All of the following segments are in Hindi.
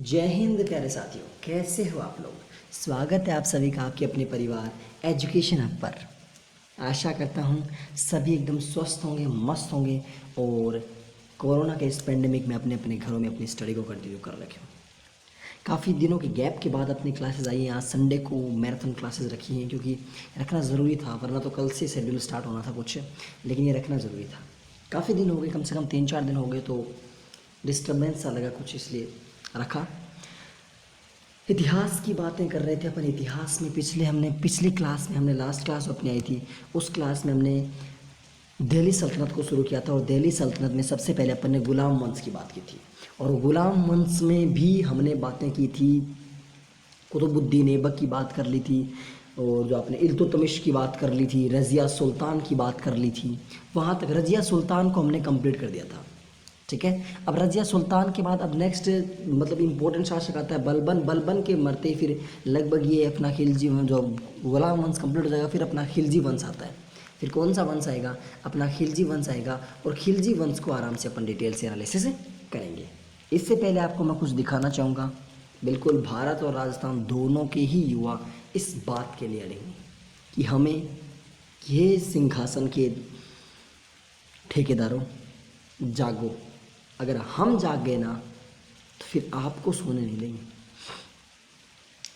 जय हिंद प्यारे साथियों, कैसे हो आप लोग। स्वागत है आप सभी का आपके अपने परिवार एजुकेशन हब पर। आशा करता हूँ सभी एकदम स्वस्थ होंगे, मस्त होंगे और कोरोना के इस पेंडेमिक में अपने अपने घरों में अपनी स्टडी को कंटिन्यू कर रखे। काफ़ी दिनों के गैप के बाद अपनी क्लासेस आई हैं। आज संडे को मैराथन क्लासेस रखी हैं क्योंकि रखना ज़रूरी था, वरना तो कल से शेड्यूल स्टार्ट होना था कुछ, लेकिन ये रखना ज़रूरी था। काफ़ी दिन हो गए, कम से कम 3-4 दिन हो गए, तो डिस्टर्बेंस सा लगा कुछ, इसलिए रखा। इतिहास की बातें कर रहे थे अपन। इतिहास में पिछली क्लास में हमने लास्ट क्लास अपनी आई थी, उस क्लास में हमने दिल्ली सल्तनत को शुरू किया था। और दिल्ली सल्तनत में सबसे पहले अपन ने गुलाम वंश की बात की थी, और गुलाम वंश में भी हमने बातें की थी, कुतुबुद्दीन ऐबक की बात कर ली थी, और जो आपने इल्तुतमिश की बात कर ली थी, रज़िया सुल्तान की बात कर ली थी। वहाँ तक रज़िया सुल्तान को हमने कंप्लीट कर दिया था। ठीक है, अब रज़िया सुल्तान के बाद अब नेक्स्ट मतलब इम्पोर्टेंट शासक आता है बलबन। बलबन के मरते ही फिर लगभग ये अपना खिलजी जो गुलाम वंश कंप्लीट हो जाएगा, फिर अपना खिलजी वंश आता है। फिर कौन सा वंश आएगा? अपना खिलजी वंश आएगा, और खिलजी वंश को आराम से अपन डिटेल से एनालिसिस करेंगे। इससे पहले आपको मैं कुछ दिखाना चाहूँगा। बिल्कुल भारत और राजस्थान दोनों के ही युवा इस बात के लिए अड़ेंगे कि हमें ये सिंहासन के ठेकेदारों जागो। अगर हम जाग गए ना तो फिर आपको सोने नहीं देंगे।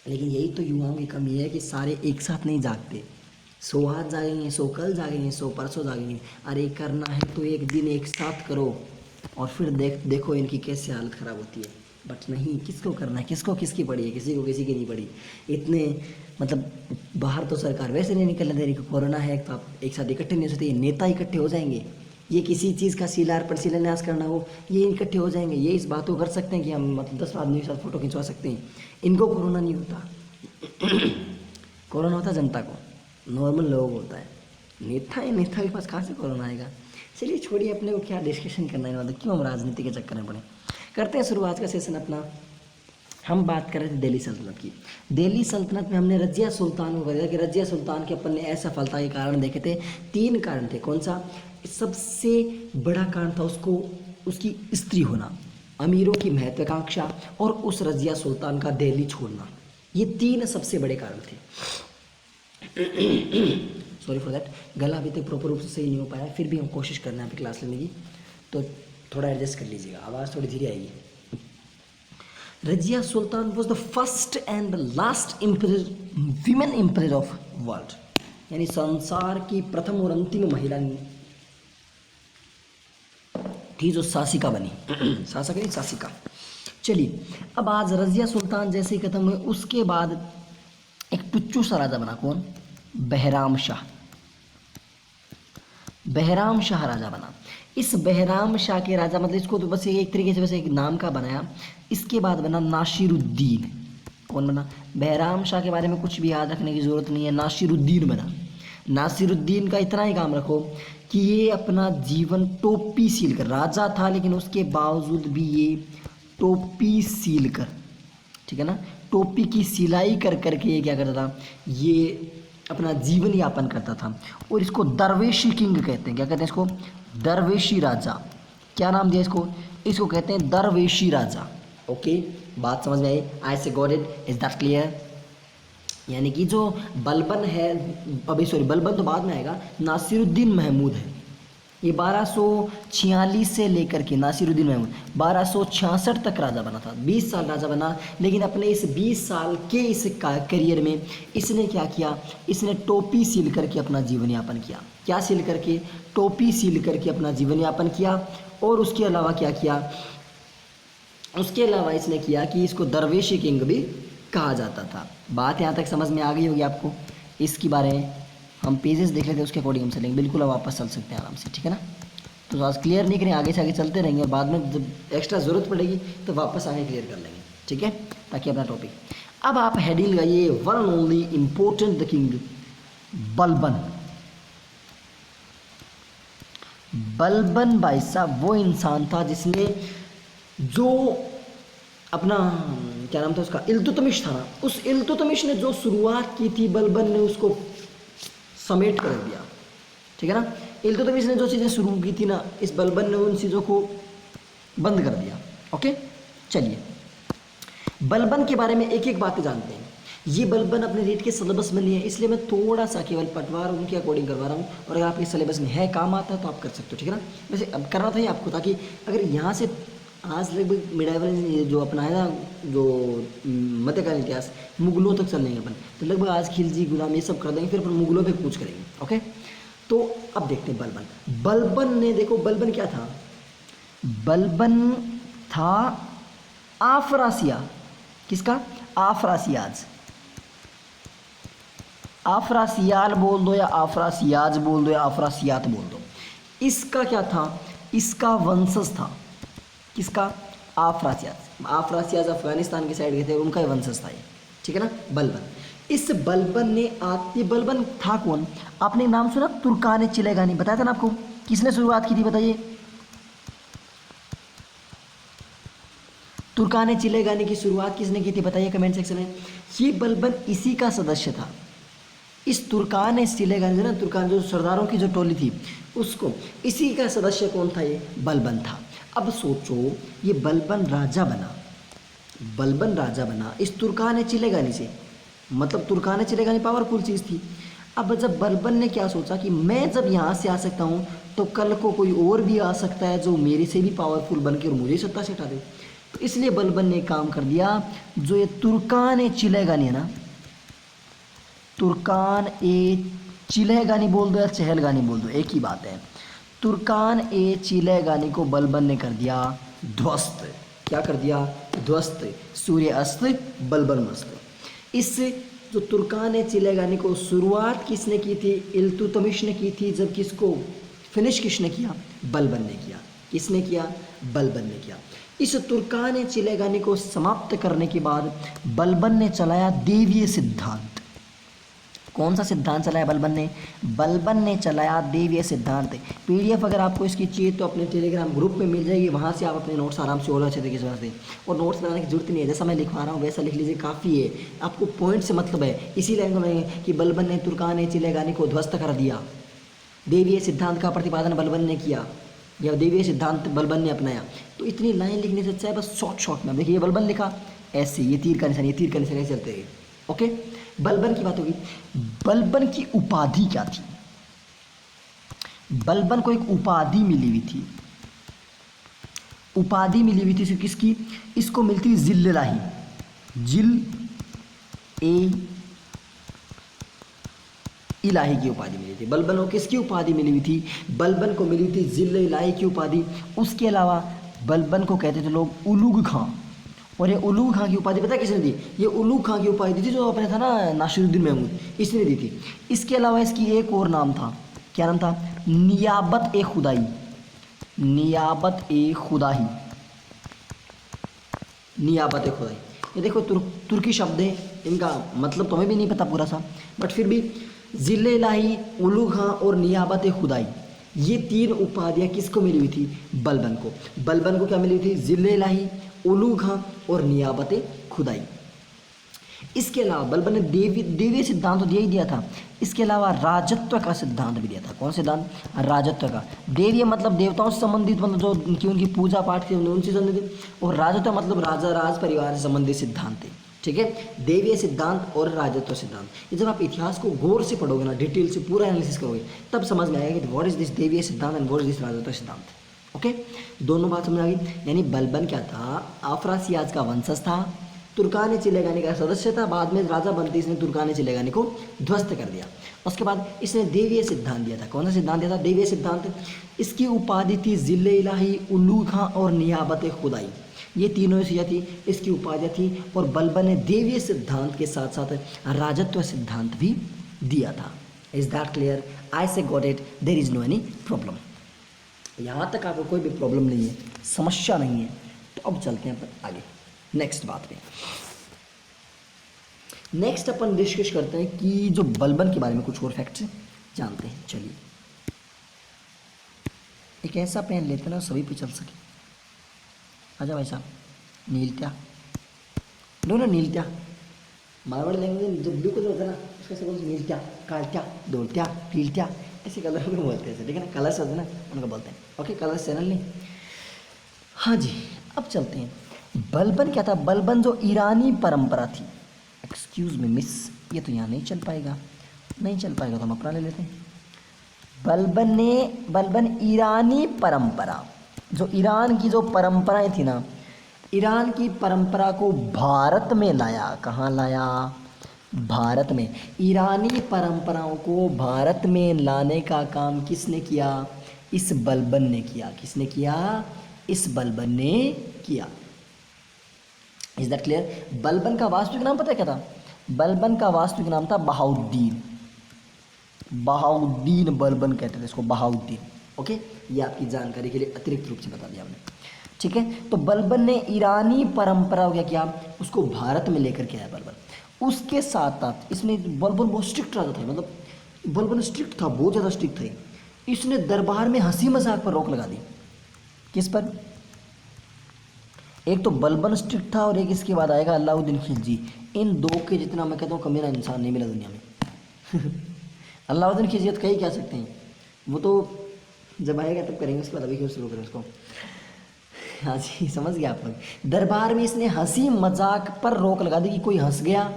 लेकिन यही तो युवाओं की कमी है कि सारे एक साथ नहीं जागते। 100 आज जागेंगे, 100 कल जागेंगे, 100 परसों जागेंगे। अरे करना है तो एक दिन एक साथ करो, और फिर देखो इनकी कैसे हालत ख़राब होती है। बट नहीं, किसको करना है, किसको किसकी पड़ी है, किसी को किसी की नहीं पड़ी। इतने मतलब बाहर तो सरकार वैसे नहीं निकलने दे रही, कोरोना है तो आप एक साथ इकट्ठे नहीं हो सकते। ये नेता इकट्ठे हो जाएंगे, ये किसी चीज़ का शिलान्यास करना हो, ये इकट्ठे हो जाएंगे। ये इस बात को कर सकते हैं कि हम मतलब 10 आदमी के साथ फ़ोटो खिंचवा सकते हैं। इनको कोरोना नहीं होता। कोरोना होता जनता को, नॉर्मल लोगों को होता है। नेता के पास कहाँ से कोरोना आएगा। चलिए छोड़िए, अपने को क्या डिस्कशन करना है, मतलब क्यों हम राजनीति के चक्कर में पड़े। करते हैं शुरुआत का सेशन अपना। हम बात कर रहे थे दिल्ली सल्तनत की। दिल्ली सल्तनत में हमने रज़िया सुल्तान को बताया कि रज़िया सुल्तान के अपन ने असफलता के कारण देखे थे। 3 कारण थे। कौन सा? सबसे बड़ा कारण था उसकी स्त्री होना, अमीरों की महत्वाकांक्षा, और उस रज़िया सुल्तान का दिल्ली छोड़ना। ये 3 सबसे बड़े कारण थे। सॉरी फॉर दैट, गला अभी तक प्रॉपर रूप से सही नहीं हो पाया, फिर भी हम कोशिश करना है अभी क्लास लेने की, तो थोड़ा एडजस्ट कर लीजिएगा, आवाज़ थोड़ी धीरे आएगी। Razia Sultan was the first and last women emperor of world, यानी संसार की प्रथम और अंतिम महिला थी जो शासिका बनी। शासक नहीं, शासिका। चलिए, अब आज रज़िया सुल्तान जैसे ही खत्म हुए, उसके बाद एक टुच्चू सा राजा बना। कौन? बहराम शाह। बहराम शाह राजा बना। इस बहराम शाह के राजा मतलब इसको तो बस एक तरीके से वैसे एक नाम का बनाया। इसके बाद बना नासिरुद्दीन। कौन बना? बहराम शाह के बारे में कुछ भी याद रखने की ज़रूरत नहीं है, नासिरुद्दीन बना। नासिरुद्दीन का इतना ही काम रखो कि ये अपना जीवन टोपी सील कर, राजा था लेकिन उसके बावजूद भी ये टोपी सील कर, ठीक है ना, टोपी की सिलाई कर करके ये क्या करता था, ये अपना जीवन यापन करता था। और इसको दरवेशी किंग कहते हैं। क्या कहते हैं इसको? दरवेशी राजा। क्या नाम दिया इसको? इसको कहते हैं दरवेशी राजा। ओके, बात समझ में आई? आई see got it, is that clear? यानी कि जो बलबन है, अभी सॉरी बलबन तो बाद में आएगा, नासिरुद्दीन महमूद है। ये 1246 से लेकर के नासिरुद्दीन महमूद 1266 तक राजा बना था। 20 साल राजा बना, लेकिन अपने इस 20 साल के इस करियर में इसने क्या किया? इसने टोपी सील करके अपना जीवन यापन किया। क्या सील करके? टोपी सील करके अपना जीवन यापन किया। और उसके अलावा क्या किया? उसके अलावा इसने किया कि इसको दरवेशी किंग भी कहा जाता था। बात यहाँ तक समझ में आ गई होगी आपको। इसके बारे में हम पेजेस देख लेते हैं, उसके अकॉर्डिंग हम चलेंगे। बिल्कुल अब वापस चल सकते हैं आराम से, ठीक है ना। तो आज क्लियर नहीं करें, आगे से आगे चलते रहेंगे, और बाद में जब एक्स्ट्रा ज़रूरत पड़ेगी तो वापस आगे क्लियर कर लेंगे, ठीक है, ताकि अपना टॉपिक। अब आप हेडिंग लगाइए, one and only important the king Balban. Balban भाई साहब वो इंसान था जिसने जो अपना क्या नाम था उसका, इल्तुतमिश था ना, उस इल्तुतमिश ने जो शुरुआत की थी, बलबन ने उसको समेट कर दिया, ठीक है ना। इल्तुतमिश ने जो चीज़ें शुरू की थी ना, इस बलबन ने उन चीज़ों को बंद कर दिया। ओके, चलिए बलबन के बारे में एक एक बातें जानते हैं। ये बलबन अपने रीट के सिलेबस में नहीं है, इसलिए मैं थोड़ा सा केवल पटवार उनके अकॉर्डिंग करवा रहा हूँ, और अगर आपके सिलेबस में है, काम आता है तो आप कर सकते हो, ठीक है ना। वैसे अब करना था ही आपको, ताकि अगर यहाँ से आज लगभग मिडाइवल जो अपना है ना, जो मध्यकालीन इतिहास मुगलों तक चल लेंगे अपन, तो लगभग आज खिलजी गुलाम ये सब कर देंगे, फिर अपन मुगलों पे कूच करेंगे। ओके, तो अब देखते हैं बलबन। बलबन ने, देखो बलबन क्या था, बलबन था आफरासिया, किसका, आफरासियाज, आफरासियाल बोल दो या आफरासियाज बोल दो या आफरासियात बोल दो। इसका क्या था, इसका वंशज था, किसका, आफरासियाज। आफरासियाज अफगानिस्तान की साइड गए थे, उनका ही वंशज था ये, ठीक है ना, बलबन। इस बलबन ने ये बलबन था कौन, आपने नाम सुना, तुर्कान चिलेगानी, बताया था ना आपको, किसने शुरुआत की थी बताइए, तुर्कान चिलेगानी की शुरुआत किसने की थी बताइए कमेंट सेक्शन में। ये बलबन इसी का सदस्य था। इस तुर्कान चिलेगानी ना, तुर्कान जो सरदारों की जो टोली थी, उसको, इसी का सदस्य कौन था, ये बलबन था। अब सोचो, ये बलबन राजा बना, बलबन राजा बना इस तुर्कान चिलेगानी से, मतलब तुर्कान चिलेगानी पावरफुल चीज़ थी। अब जब बलबन ने क्या सोचा कि मैं जब यहाँ से आ सकता हूँ, तो कल को कोई और भी आ सकता है जो मेरे से भी पावरफुल बन के और मुझे सत्ता से हटा दे। तो इसलिए बलबन ने काम कर दिया, जो ये तुर्कान चिलेगानी है ना, तुर्कान चिलेगानी बोल दो या चहलगानी बोल दो, एक ही बात है, तुर्कान चिलेगानी को बलबन ने कर दिया ध्वस्त। क्या कर दिया, ध्वस्त। सूर्य अस्त बलबन मस्त। इस जो तुर्कान चिलेगानी को शुरुआत किसने की थी, इल्तुतमिश ने की थी, जब किसको फिनिश किसने किया, बलबन ने किया। किसने किया, बलबन ने किया। इस तुर्कान चिलेगानी को समाप्त करने के बाद बलबन ने चलाया देवीय सिद्धांत। कौन सा सिद्धांत चलाया बलबन ने, बलबन ने चलाया देवीय सिद्धांत। पीडीएफ अगर आपको इसकी चाहिए तो अपने टेलीग्राम ग्रुप में मिल जाएगी, वहाँ से आप अपने नोट्स आराम से और अच्छे तरीके से बना सकते। और नोट्स बनाने की जरूरत नहीं है, जैसा मैं लिखवा रहा हूँ वैसा लिख लीजिए, काफ़ी है। आपको पॉइंट से मतलब है, इसीलिए में कि बलबन ने तुर्कान चिलेगानी को ध्वस्त कर दिया, देवीय सिद्धांत का प्रतिपादन बलबन ने किया, या देवीय सिद्धांत बलबन ने अपनाया। तो इतनी लाइन लिखने से अच्छा है बस शॉर्ट में। देखिए ये बलबन लिखा ऐसे, ये तीर का निशान, ये तीर का निशान ऐसे चलते रहे। ओके, बलबन की बात होगी। बलबन की उपाधि क्या थी, बलबन को एक उपाधि मिली हुई थी, उपाधि मिली हुई थी किसकी, इसको मिलती थी जिल्ल-ए-इलाही, जिल्ल-ए-इलाही की उपाधि मिली थी। बलबन को किसकी उपाधि मिली हुई थी, बलबन को मिली थी जिल्ल-ए-इलाही की उपाधि। उसके अलावा बलबन को कहते थे लोग उलूग खां, और ये उलूग खां की उपाधि पता है किसने दी, ये उलूग खां की उपाधि दी थी जो अपने था ना नासिरुद्दीन महमूद, इसने दी थी। इसके अलावा इसकी एक और नाम था, क्या नाम था, नियाबत ए खुदाई, नियाबत ए खुदाई, नियाबत ए खुदाई। ये देखो तुर्की शब्द है, इनका मतलब तो हमें भी नहीं पता पूरा सा, बट फिर भी जिल्ल-ए-इलाही, उलूग खां और नियाबत ए खुदाई, ये तीन उपाधियाँ किसको मिली हुई थी, बलबन को। बलबन को क्या मिली हुई थी, जिल्ल-ए-इलाही, उलूग खां और नियाबत खुदाई। इसके अलावा बलबन ने देवीय सिद्धांत तो दिया ही दिया था, इसके अलावा राजत्व का सिद्धांत भी दिया था। कौन सिद्धांत, राजत्व का। देवीय मतलब देवताओं से संबंधित, मतलब जो उनकी उनकी पूजा पाठ थी उनसे संबंधित, और राजत्व मतलब राजा राज परिवार से संबंधित सिद्धांत थे। ठीक है, देवीय सिद्धांत और राजत्व सिद्धांत, ये जब आप इतिहास को गौर से पढ़ोगे ना, डिटेल से पूरा एनालिसिस करोगे, तब समझ में आएगा कि व्हाट इज दिस देवीय सिद्धांत एंड व्हाट इज दिस राजत्व सिद्धांत। ओके, दोनों बात समझ आ गई। यानी बलबन क्या था, आफरासियाज का वंशज था, तुर्कान चिलेगानी का सदस्य था, बाद में राजा बनते इसने तुर्कान चिलेगानी को ध्वस्त कर दिया। उसके बाद इसने देवीय सिद्धांत दिया था। कौन सा सिद्धांत दिया था, देवीय सिद्धांत। इसकी उपाधि थी जिल्ल-ए-इलाही, उलूग खां और नियाबत खुदाई, ये तीनों चीज़ें थी, इसकी उपाधियाँ थी। और बलबन ने देवीय सिद्धांत के साथ साथ राजत्व सिद्धांत भी दिया था। Is that clear, I see got it, there is no any problem. यहाँ तक आपको कोई भी प्रॉब्लम नहीं है, समस्या नहीं है, तो अब चलते हैं अपन आगे नेक्स्ट बात पे। नेक्स्ट अपन डिस्कस करते हैं कि जो बलबन के बारे में कुछ और फैक्ट्स जानते हैं। चलिए, एक ऐसा पेन लेते हैं ना सभी पे चल सके। आजा भाई साहब, नीलत्या लो ना, नीलत्या मारवाड़ी लैंग्वेज जो ब्लू कलर होता है ना, उसका सब बोलते नीलत्या, कालत्या, दौड़त्या, पीलत्या, ऐसे कलर में बोलते हैं, ठीक है ना, कलर से होते हैं ना उनको बोलते हैं। ओके, कलर चैनल नहीं। हाँ जी, अब चलते हैं। बलबन क्या था? बलबन जो ईरानी परंपरा थी। एक्सक्यूज मी मिस, ये तो यहाँ नहीं चल पाएगा, नहीं चल पाएगा तो हम अपना ले लेते हैं। बलबन ईरानी परंपरा, जो ईरान की जो परंपराएं थी ना, ईरान की परंपरा को भारत में लाया। कहाँ लाया? भारत में। ईरानी परंपराओं को भारत में लाने का काम किसने किया? इस बलबन ने किया। किसने किया? इस बलबन ने किया। Is that clear? बलबन का वास्तविक नाम पता है क्या था? बलबन का वास्तविक नाम था बहाउद्दीन। बहाउद्दीन बलबन कहते थे इसको, बहाउद्दीन। ओके, ये आपकी जानकारी के लिए अतिरिक्त रूप से बता दिया हमने। ठीक है, तो बलबन ने ईरानी परंपरा क्या किया? उसको भारत में लेकर के आया बलबन। उसके साथ साथ इसने, बलबन बहुत स्ट्रिक्ट रहता था, मतलब बलबन स्ट्रिक्ट था, बहुत ज़्यादा स्ट्रिक्ट था। इसने दरबार में हंसी मजाक पर रोक लगा दी। किस पर? एक तो बलबन स्ट्रिक्ट था और एक इसके बाद आएगा अलाउद्दीन खिलजी। इन दो के जितना मैं कहता हूँ कमीना इंसान नहीं मिला दुनिया में। अलाउद्दीन खिलजी तो कहीं कह सकते हैं, वो तो जब आएगा तब करेंगे, उसके बाद अभी क्यों शुरू करें उसको। हाँ जी, समझ गया आप लोग। दरबार में इसने हंसी मजाक पर रोक लगा दी कि कोई हंस गया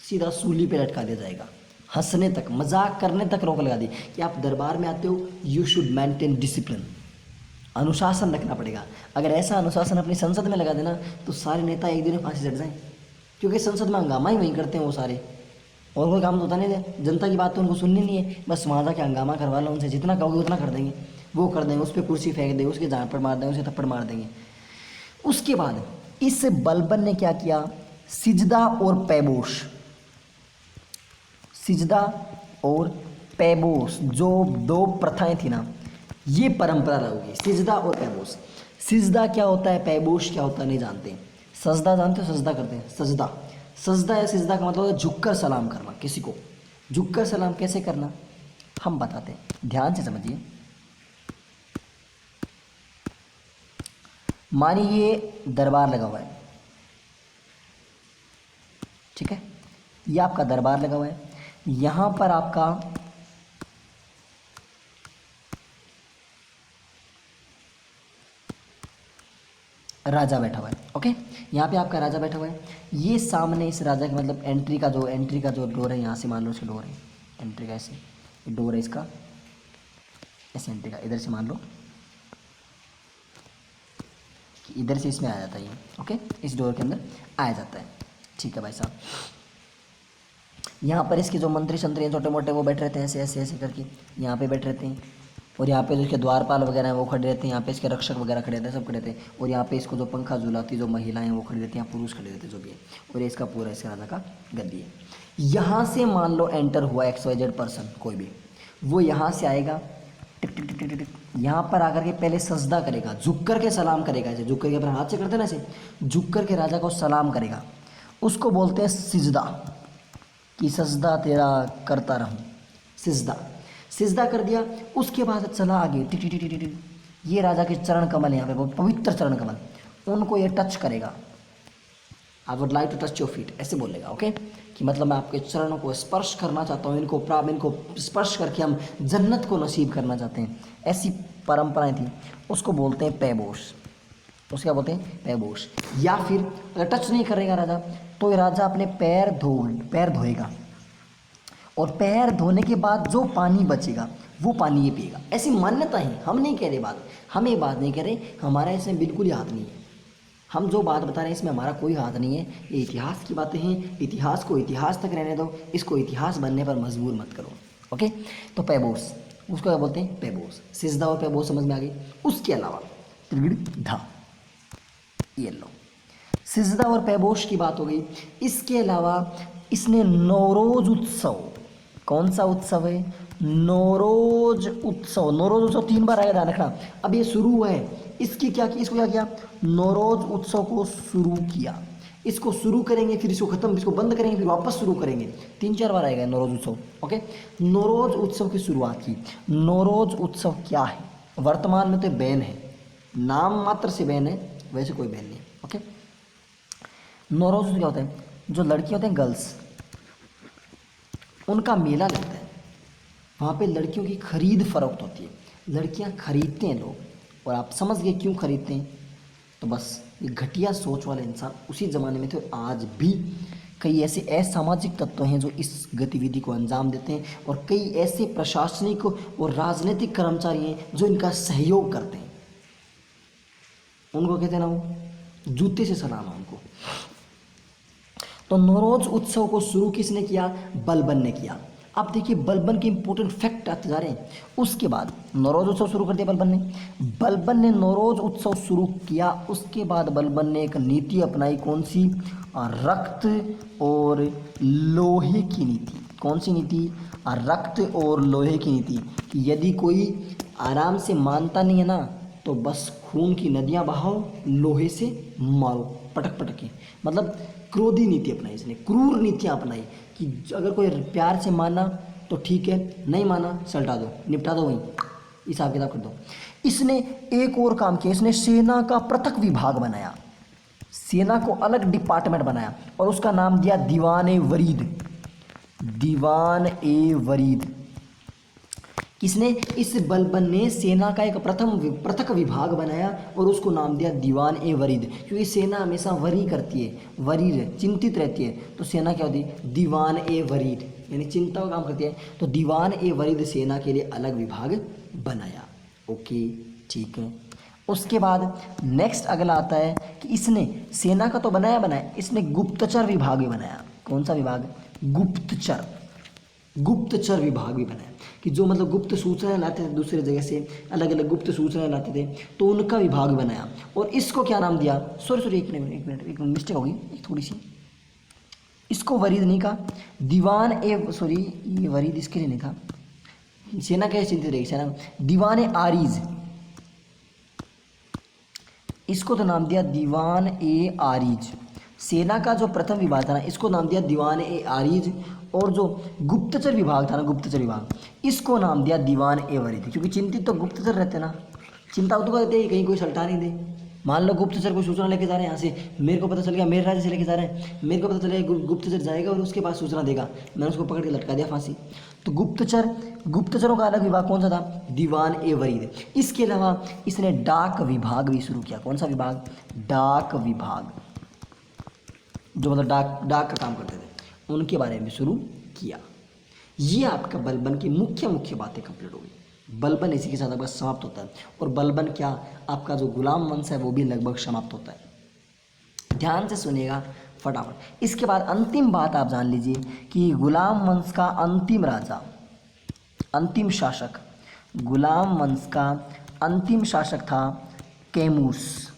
सीधा सूली पे लटका दिया जाएगा। हंसने तक, मजाक करने तक रोक लगा दी कि आप दरबार में आते हो, यू शुड मेंटेन डिसिप्लिन, अनुशासन रखना पड़ेगा। अगर ऐसा अनुशासन अपनी संसद में लगा देना तो सारे नेता एक दिन में फांसी चढ़ जाएं, क्योंकि संसद में हंगामा ही वहीं करते हैं वो सारे, और कोई काम तो होता नहीं है। जनता की बात तो उनको सुननी नहीं है, बस वहाँ जाके हंगामा करवा लो उनसे, जितना कहोगे उतना कर देंगे, वो कर देंगे। उस पर कुर्सी फेंक देंगे, उसके जान पर मार देंगे, उसे थप्पड़ मार देंगे। उसके बाद इस बलबन ने क्या किया? सिजदा और पैबोश, सिजदा और पैबोस जो दो प्रथाएं थी ना, ये परंपरा रहोगी, सिजदा और पैबोस। सिजदा क्या होता है, पैबोश क्या होता है नहीं जानते। सजदा जानते हो? सजदा करते हैं, सजदा। सजदा या सिजदा का मतलब है झुककर सलाम करना किसी को। झुककर सलाम कैसे करना हम बताते हैं, ध्यान से समझिए। मानिए ये दरबार लगा हुआ है, ठीक है, ये आपका दरबार लगा हुआ है। यहाँ पर आपका राजा बैठा हुआ है। ओके, यहाँ पे आपका राजा बैठा हुआ है। ये सामने इस राजा के, मतलब एंट्री का जो डोर है, यहाँ से मान लो इसका डोर है, एंट्री का ऐसे ये डोर है इसका, ऐसे एंट्री का इधर से मान लो कि इधर से इसमें आ जाता है ये। ओके, इस डोर के अंदर आया जाता है। ठीक है भाई साहब, यहाँ पर इसके जो मंत्री शंत्री हैं छोटे मोटे वो बैठ रहते हैं ऐसे ऐसे ऐसे करके, यहाँ पे बैठ रहते हैं। और यहाँ पे जो इसके द्वारपाल वगैरह हैं वो खड़े रहते हैं, यहाँ पे इसके रक्षक वगैरह खड़े रहते हैं, सब खड़े रहते हैं। और यहाँ पे इसको जो पंखा झुलाती जो महिलाएं हैं वो खड़ी रहती हैं, यहाँ पुरुष खड़े रहते हैं जो भी है। और ये इसका पूरा इसके राजा का गद्दी है। यहाँ से मान लो एंटर हुआ XYZ पर्सन कोई भी, वो यहाँ से आएगा, टिक टिक टिक टिक टिक, यहाँ पर आकर के पहले सजदा करेगा, झुक कर के सलाम करेगा, ऐसे झुक करके अपने हाथ से करते ना, ऐसे झुक कर के राजा को सलाम करेगा। उसको बोलते हैं सिजदा, कि सजदा तेरा करता रहूं, सिजदा। सिजदा कर दिया, उसके बाद चला आगे, टिक टिक टिक टिक टिक, ये राजा के चरण कमल, यहाँ पे वो पवित्र चरण कमल, उनको ये टच करेगा। I would like to touch your feet, ऐसे बोलेगा। ओके, कि मतलब मैं आपके चरणों को स्पर्श करना चाहता हूँ, इनको स्पर्श करके हम जन्नत को नसीब करना चाहते हैं। ऐसी परंपराएं थी, उसको बोलते हैं पैबोश। उसको क्या बोलते हैं? पैबोश। या फिर अगर टच नहीं करेगा राजा तो ये राजा अपने पैर धोएगा, और पैर धोने के बाद जो पानी बचेगा वो पानी ये पिएगा। ऐसी मान्यता है, हम नहीं कह रहे बात, हम ये बात नहीं कह रहे, हमारा इसमें बिल्कुल ही हाथ नहीं है। हम जो बात बता रहे हैं इसमें हमारा कोई हाथ नहीं है, ये इतिहास की बातें हैं। इतिहास को इतिहास तक रहने दो, इसको इतिहास बनने पर मजबूर मत करो। ओके, तो पैबोस, उसको क्या बोलते हैं? पैबोस। सिजदा और पैबोस समझ में आ गई। उसके अलावा त्रिगुण ये लो, सिजदा और पैबोश की बात हो गई। इसके अलावा इसने नौरोज उत्सव, कौन सा उत्सव है? नौरोज उत्सव। नौरोज उत्सव 3 बार आया, ध्यान रखना। अब ये शुरू हुआ है, इसको क्या किया? नौरोज उत्सव को शुरू किया। इसको शुरू करेंगे, फिर इसको खत्म, इसको बंद करेंगे, फिर वापस शुरू करेंगे। 3-4 बार आएगा नौरोज उत्सव। ओके, नौरोज उत्सव की शुरुआत की। नौरोज उत्सव क्या है? वर्तमान में तो बैन है, नाम मात्र से बैन है, वैसे कोई बैन नहीं है। ओके, नौरोज क्या होता है? जो लड़कियां होते हैं, गर्ल्स, उनका मेला लगता है। वहाँ पे लड़कियों की खरीद फरोख्त होती है, लड़कियाँ खरीदते हैं लोग। और आप समझ गए क्यों खरीदते हैं, तो बस ये घटिया सोच वाले इंसान उसी ज़माने में थे और आज भी कई ऐसे असामाजिक तत्व हैं जो इस गतिविधि को अंजाम देते हैं और कई ऐसे प्रशासनिक और राजनीतिक कर्मचारी हैं जो इनका सहयोग करते हैं। उनको कहते हैं ना, वो जूते से सलाम है उनको। तो नौरोज उत्सव को शुरू किसने किया? बलबन ने किया। अब देखिए बलबन के इंपॉर्टेंट फैक्ट आते जा रहे हैं। उसके बाद नौरोज उत्सव शुरू कर दिया बलबन ने नौरोज उत्सव शुरू किया। उसके बाद बलबन ने एक नीति अपनाई, कौन सी? रक्त और लोहे की नीति। कौन सी नीति? रक्त और लोहे की नीति कि यदि कोई आराम से मानता नहीं है ना तो बस खून की नदियां बहाओ, लोहे से मारो, पटक पटक के। मतलब क्रोधी नीति अपनाई इसने, क्रूर नीतियां अपनाई कि अगर कोई प्यार से माना तो ठीक है, नहीं माना सलटा दो, निपटा दो, वहीं हिसाब किताब कर दो। इसने एक और काम किया, इसने सेना का पृथक विभाग बनाया, सेना को अलग डिपार्टमेंट बनाया और उसका नाम दिया दीवान ए वरीद। दीवान ए वरीद किसने? इस बलबन ने सेना का एक पृथक विभाग बनाया और उसको नाम दिया दीवान ए वरीद, क्योंकि सेना हमेशा वरी करती है, वरीर चिंतित रहती है, तो सेना क्या होती है? दीवान ए वरीद, यानी चिंता का काम करती है। तो दीवान ए वरीद सेना के लिए अलग विभाग बनाया। ओके, ठीक है। उसके बाद नेक्स्ट अगला आता है कि इसने सेना का तो बनाया, इसने गुप्तचर विभाग भी बनाया। कौन सा विभाग? गुप्तचर विभाग भी बनाया कि जो मतलब गुप्त सूचनाएं लाते थे दूसरे जगह से, अलग अलग गुप्त सूचनाएं लाते थे, तो उनका विभाग बनाया। और इसको क्या नाम दिया? सॉरी एक मिनट मिस्टेक होगी एक थोड़ी सी। इसको वरीद नहीं कहा, दीवान ए ये वरीद इसके लिए नहीं था, सेना कैसे चिंतित रहेगी सेना? दीवान ए आरीज, इसको तो नाम दिया दीवान ए आरीज। सेना का जो प्रथम विभाग था ना, इसको नाम दिया दीवान ए आरीज। और जो गुप्तचर विभाग था ना, गुप्तचर विभाग, इसको नाम दिया दीवान ए वरीद, क्योंकि चिंतित तो गुप्तचर रहते ना, चिंता तो करते हैं कहीं कोई सल्टा नहीं दे। मान लो गुप्तचर कोई सूचना लेके जा रहे हैं यहाँ से, मेरे को पता चल गया मेरे राज्य से लेके जा रहे हैं, मेरे को पता चलेगा गुप्तचर जाएगा और उसके पास सूचना देगा, मैंने उसको पकड़ के लटका दिया फांसी। तो गुप्तचरों का अलग विभाग कौन सा था? दीवान ए वरीद। इसके अलावा इसने डाक विभाग भी शुरू किया। कौन सा विभाग? डाक विभाग, जो मतलब डाक का काम करते थे, उनके बारे में शुरू किया। ये आपका बलबन की मुख्य बातें कंप्लीट हो गई। बलबन इसी के साथ आपका समाप्त होता है और बलबन क्या, आपका जो गुलाम वंश है वो भी लगभग समाप्त होता है। ध्यान से सुनिएगा फटाफट। इसके बाद अंतिम बात आप जान लीजिए कि गुलाम वंश का अंतिम राजा, अंतिम शासक, गुलाम वंश का अंतिम शासक था कैमूस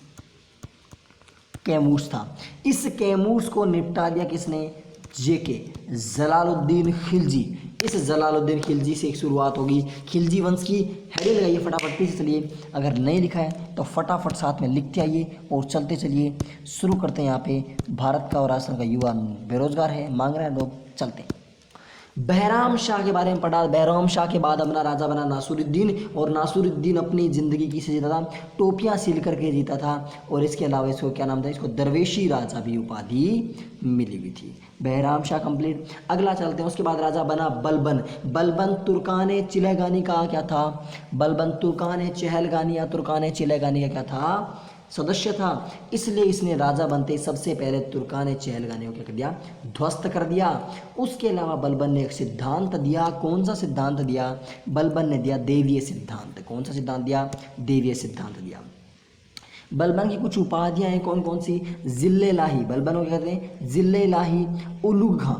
था। इस कैमूस को निपटा दिया किसने? जलालुद्दीन खिलजी। इस जलालुद्दीन खिलजी से एक शुरुआत होगी। खिलजी वंश की हेडिंग लगाइए फटाफट पीछे चलिए, अगर नहीं लिखा है तो फटाफट साथ में लिखते आइए और चलते चलिए। शुरू करते हैं। यहाँ पे भारत का और राजस्थान का युवा बेरोजगार है, मांग रहे हैं लोग, चलते हैं। बहराम शाह के बारे में पढ़ा। बहराम शाह के बाद अपना राजा बना नासुरुद्दीन, और नासुरुद्दीन अपनी ज़िंदगी किसे जीता था? टोपियाँ सिल करके जीता था। और इसके अलावा इसको क्या नाम था? इसको दरवेशी राजा भी उपाधि मिली हुई थी। बहराम शाह कंप्लीट। अगला चलते हैं। उसके बाद राजा बना बलबन। बलबन तुर्कान चिलगानी का क्या था? बलबन तुर्कान चहलगानी या तुर्कान चिलगानी का क्या था? सदस्य था। इसलिए इसने राजा बनते सबसे पहले तुर्कान चहलगानी को क्या कर दिया? ध्वस्त कर दिया। उसके अलावा बलबन ने एक सिद्धांत दिया। कौन सा सिद्धांत दिया? बलबन ने दिया देवीय सिद्धांत। कौन सा सिद्धांत दिया? देवीय सिद्धांत दिया। बलबन की कुछ उपाधियां हैं, कौन कौन सी? जिले लाही, बलबन को क्या कहते हैं? जिले लाही, उलूघा,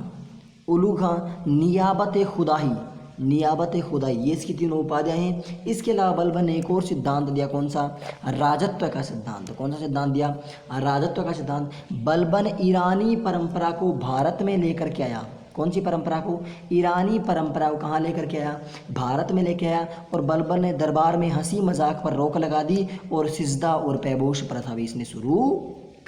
नियाबत खुदाई, ये इसकी तीनों उपाधियां हैं। इसके अलावा बलबन ने एक और सिद्धांत दिया। कौन सा? राजत्व का सिद्धांत। कौन सा सिद्धांत दिया? राजत्व का सिद्धांत। बलबन ईरानी परंपरा को भारत में लेकर के आया। कौन सी परंपरा को? ईरानी परंपरा को कहाँ लेकर के आया? भारत में लेके आया। और बलबन ने दरबार में हंसी मजाक पर रोक लगा दी और सिजदा और पैबोश प्रथा भी इसने शुरू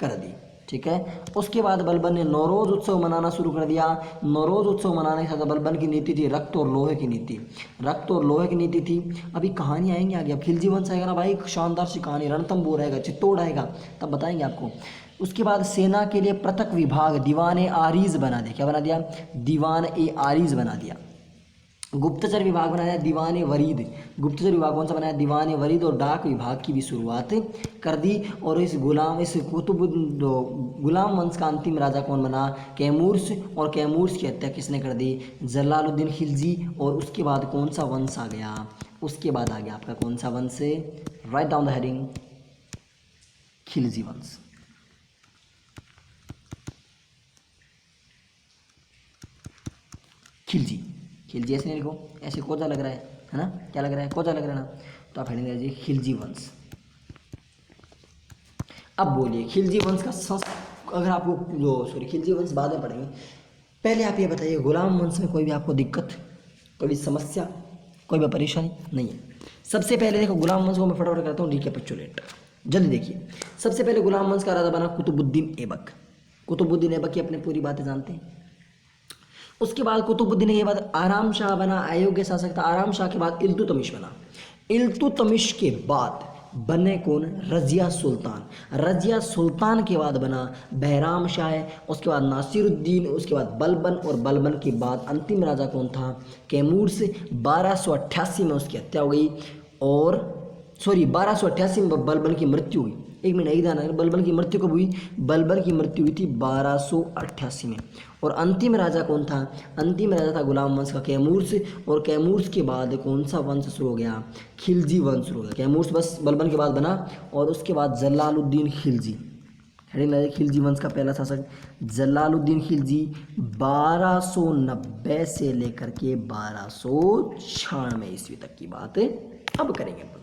कर दी। ठीक है। उसके बाद बलबन ने नौरोज उत्सव मनाना शुरू कर दिया। नौरोज उत्सव मनाने के साथ बलबन की नीति थी रक्त और लोहे की नीति। रक्त और लोहे की नीति थी। अभी कहानी आएंगे आगे, अब खिलजी वंश आएगा ना भाई, शानदार सी कहानी, रणथंबोर आएगा, चित्तौड़ आएगा, तब बताएंगे आपको। उसके बाद सेना के लिए पृथक विभाग दीवान ए आरीज बना दिया। क्या बना दिया? दीवान ए आरीज बना दिया। गुप्तचर विभाग बनाया दीवाने वरीद, गुप्तचर विभाग कौन सा बनाया, दीवाने वरीद, और डाक विभाग की भी शुरुआत कर दी। और इस गुलाम वंश का अंतिम राजा कौन बना, कैमूर्स, और कैमूर्स की हत्या किसने कर दी, जलालुद्दीन खिलजी। और उसके बाद कौन सा वंश आ गया, उसके बाद आ गया आपका कौन सा वंश, write down the heading, Khilji वंश। खिलजी, खिलजी ऐसे नहीं लिखो, ऐसे कोजा लग रहा है ना, क्या लग रहा है, कोजा लग रहा है ना, तो आप हेडिंग दे दीजिए खिलजी वंश। अब बोलिए खिलजी वंश का अगर आपको जो खिलजी वंश बाद में पढ़ेंगे, पहले आप ये बताइए गुलाम वंश में कोई भी आपको दिक्कत, कोई भी समस्या, कोई भी परेशानी नहीं है। सबसे पहले देखो गुलाम वंश को मैं फटाफट करता हूँ रिकैपिचुलेट, जल्दी देखिए। सबसे पहले गुलाम वंश का राजा बना कुतुबुद्दीन ऐबक। कुतुबुद्दीन ऐबक की अपने पूरी बातें जानते हैं। उसके बाद कुतुबुद्दीन के बाद आराम शाह बना, अयोग्य शासक था। आराम शाह के बाद इल्तुतमिश बना। इल्तुतमिश के बाद बने कौन, रजिया सुल्तान। रजिया सुल्तान के बाद बना बहराम शाह, उसके बाद नासिरुद्दीन, उसके बाद बलबन, और बलबन के बाद अंतिम राजा कौन था, कैमूर से। 1288 में उसकी हत्या हो गई, और 1288 में बलबन की मृत्यु हुई। एक मिनट एक ध्यान, बलबन की मृत्यु कब हुई, बलबन की मृत्यु हुई थी 1288 में। और अंतिम राजा कौन था, अंतिम राजा था गुलाम वंश का कैमूर्स। और कैमूर्स के बाद कौन सा वंश शुरू हो गया, खिलजी वंश शुरू हो गया। कैमूर्स बस बलबन के बाद बना, और उसके बाद जलालुद्दीन खिलजी। हेडिंग लगे खिलजी वंश का पहला शासक जलालुद्दीन खिलजी, 1290 से लेकर के 1296 ईस्वी तक की बात अब करेंगे।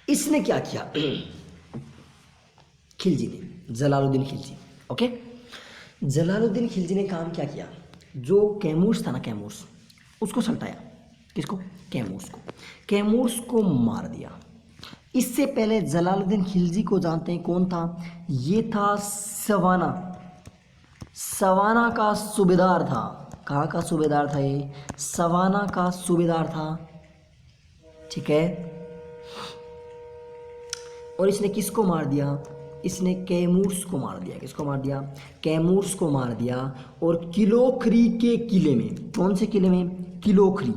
इसने क्या किया, खिलजी ने, जलालुद्दीन खिलजी, ओके। जलालुद्दीन खिलजी ने काम क्या किया, जो कैमूर्स था ना, कैमूर्स उसको सल्टाया। किसको, कैमूर्स को। कैमूर्स को मार दिया। इससे पहले जलालुद्दीन खिलजी को जानते हैं कौन था, ये था सवाना, सवाना का सूबेदार था। कहाँ का सूबेदार था ये, सवाना का सूबेदार था, ठीक है। और इसने किसको मार दिया, इसने कैमूर्स को मार दिया। किसको मार दिया, कैमूर्स को मार दिया। और किलोखरी के किले में, कौन से किले में, किलोखरी,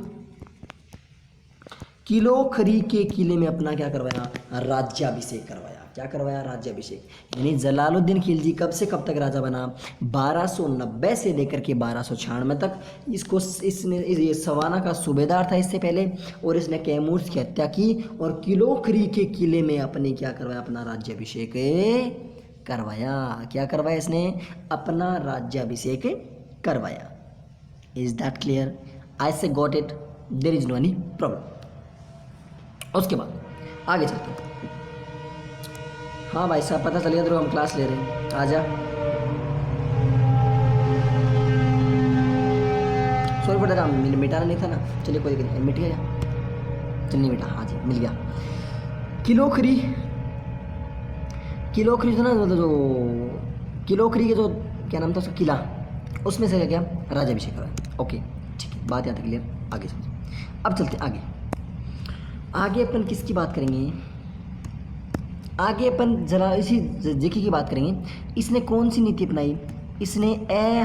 किलोखरी के किले में अपना क्या करवाया, राज्याभिषेक करवाया। क्या करवाया, राज्याभिषेक। यानी जलालुद्दीन खिलजी कब से कब तक राजा बना, 1290 से लेकर के 1296 तक। इसको इसने ये सवाना का सूबेदार था इससे पहले, और इसने कैमूर्स की हत्या की, और किलोखरी के किले में अपने क्या करवाया, अपना राज्याभिषेक करवाया। क्या करवाया इसने, अपना राज्याभिषेक करवाया। Is that clear, I see got it, there is no any problem. उसके बाद आगे चलते हैं। हाँ भाई साहब, पता चल गया तेरे को, हम क्लास ले रहे हैं, आजा। सॉरी फॉर दैट, मिटाना नहीं था ना, चलिए कोई दिक्कत नहीं, मिट गया, चल नहीं मिटा, हाँ जी मिल गया। किलोखरी, किलोखरी था ना, मतलब जो किलोखरी के जो क्या नाम था उसका किला, उसमें से क्या राज्याभिषेक करवाया। ओके ठीक है, बात यहाँ तक क्लियर, आगे समझो। अब चलते आगे। आगे अपन किसकी बात करेंगे, आगे अपन जरा इसी जेके की बात करेंगे। इसने कौन सी नीति अपनाई, इसने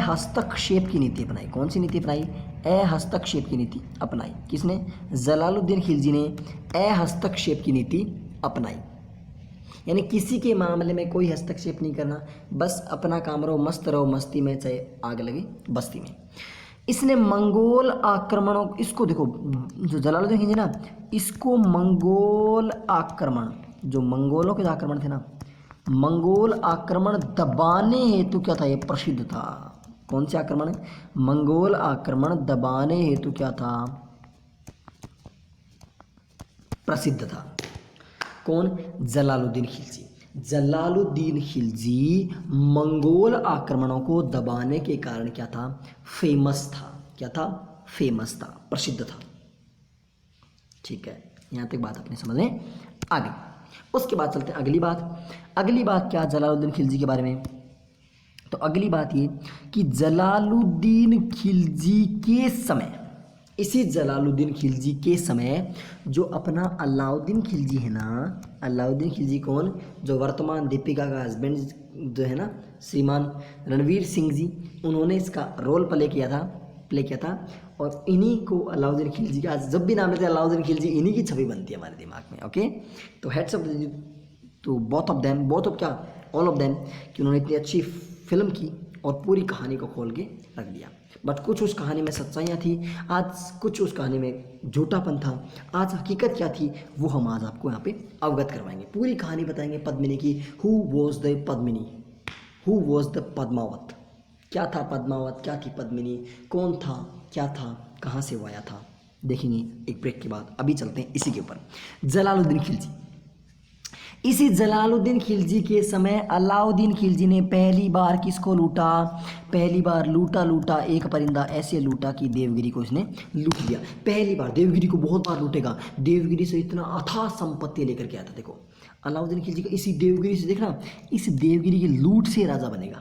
हस्तक्षेप की नीति अपनाई। कौन सी नीति अपनाई, हस्तक्षेप की नीति अपनाई। किसने, जलालुद्दीन खिलजी ने हस्तक्षेप की नीति अपनाई। यानी किसी के मामले में कोई हस्तक्षेप नहीं करना, बस अपना काम रहो, मस्त रहो मस्ती में, चाहे आग लगे बस्ती में। इसने मंगोल आक्रमणों, इसको देखो जो जलालुद्दीन खिलजी ना, इसको मंगोल आक्रमण, जो मंगोलों के जो आक्रमण थे ना, मंगोल आक्रमण दबाने हेतु क्या था, ये प्रसिद्ध था। कौन से आक्रमण, मंगोल आक्रमण दबाने हेतु क्या था, प्रसिद्ध था। कौन, जलालुद्दीन खिलजी। जलालुद्दीन खिलजी मंगोल आक्रमणों को दबाने के कारण क्या था, फेमस था। क्या था, फेमस था, प्रसिद्ध था। ठीक है, यहाँ तक बात अपने समझ में आ गई। उसके बाद चलते हैं अगली बात। अगली बात क्या, जलालुद्दीन खिलजी के बारे में। तो अगली बात ये कि जलालुद्दीन खिलजी के समय, इसी जलालुद्दीन खिलजी के समय जो अपना अलाउद्दीन खिलजी है ना, अलाउद्दीन खिलजी कौन, जो वर्तमान दीपिका का हस्बैंड जो है ना, श्रीमान रणवीर सिंह जी, उन्होंने इसका रोल प्ले किया था। प्ले किया था। और इन्हीं को अलाउद्दीन खिलजी का, आज जब भी नाम लेते हैं अलाउद्दीन खिलजी, इन्हीं की छवि बनती है हमारे दिमाग में। ओके, तो हेड्स ऑफ तो both of them, both of क्या, ऑल ऑफ देम, कि उन्होंने इतनी अच्छी फिल्म की और पूरी कहानी को खोल के रख दिया। बट कुछ उस कहानी में सच्चाइयाँ थी, आज कुछ उस कहानी में झूठापन था। आज हकीकत क्या थी वो हम आज आपको यहाँ पे अवगत करवाएंगे, पूरी कहानी बताएंगे पद्मिनी की। Who was the Padmini, who was the Padmavat, क्या था पद्मावत, क्या थी पद्मिनी, कौन था, क्या था, कहाँ से वो आया था, देखेंगे एक ब्रेक के बाद। अभी चलते हैं इसी के ऊपर, जलालुद्दीन खिलजी। इसी जलालुद्दीन खिलजी के समय अलाउद्दीन खिलजी ने पहली बार किसको लूटा, पहली बार लूटा एक परिंदा ऐसे लूटा कि देवगिरी को इसने लूट लिया। पहली बार, देवगिरी को बहुत बार लूटेगा, देवगिरी से इतना अथाह संपत्ति लेकर के आया था। देखो अलाउद्दीन खिलजी का इसी देवगिरी से, देखना इस देवगिरी की लूट से राजा बनेगा।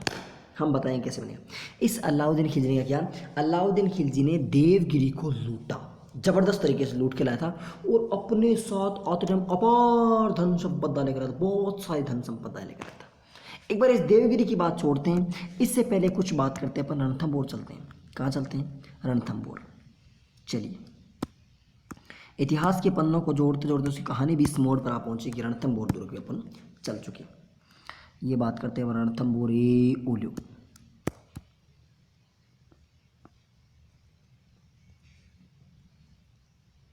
हम बताएं कैसे बनेगा। इस अलाउद्दीन खिलजी ने क्या, अलाउद्दीन खिलजी ने देवगिरी को लूटा, जबरदस्त तरीके से लूट के लाया था और अपने साथ आते टाइम अपार धन संपदा लेकर आया था, बहुत सारी धन संपदा लेकर आया था। एक बार इस देवगिरी की बात छोड़ते हैं, इससे पहले कुछ बात करते हैं अपन रणथंभौर चलते हैं। कहाँ चलते हैं, रणथंभौर। चलिए इतिहास के पन्नों को जोड़ते जोड़ते उसकी कहानी भी इस मोड़ पर आ पहुंची कि रणथंभौर दुर्ग पे अपन चल चुके। ये बात करते हैं रणथंभौर ए ओलियो।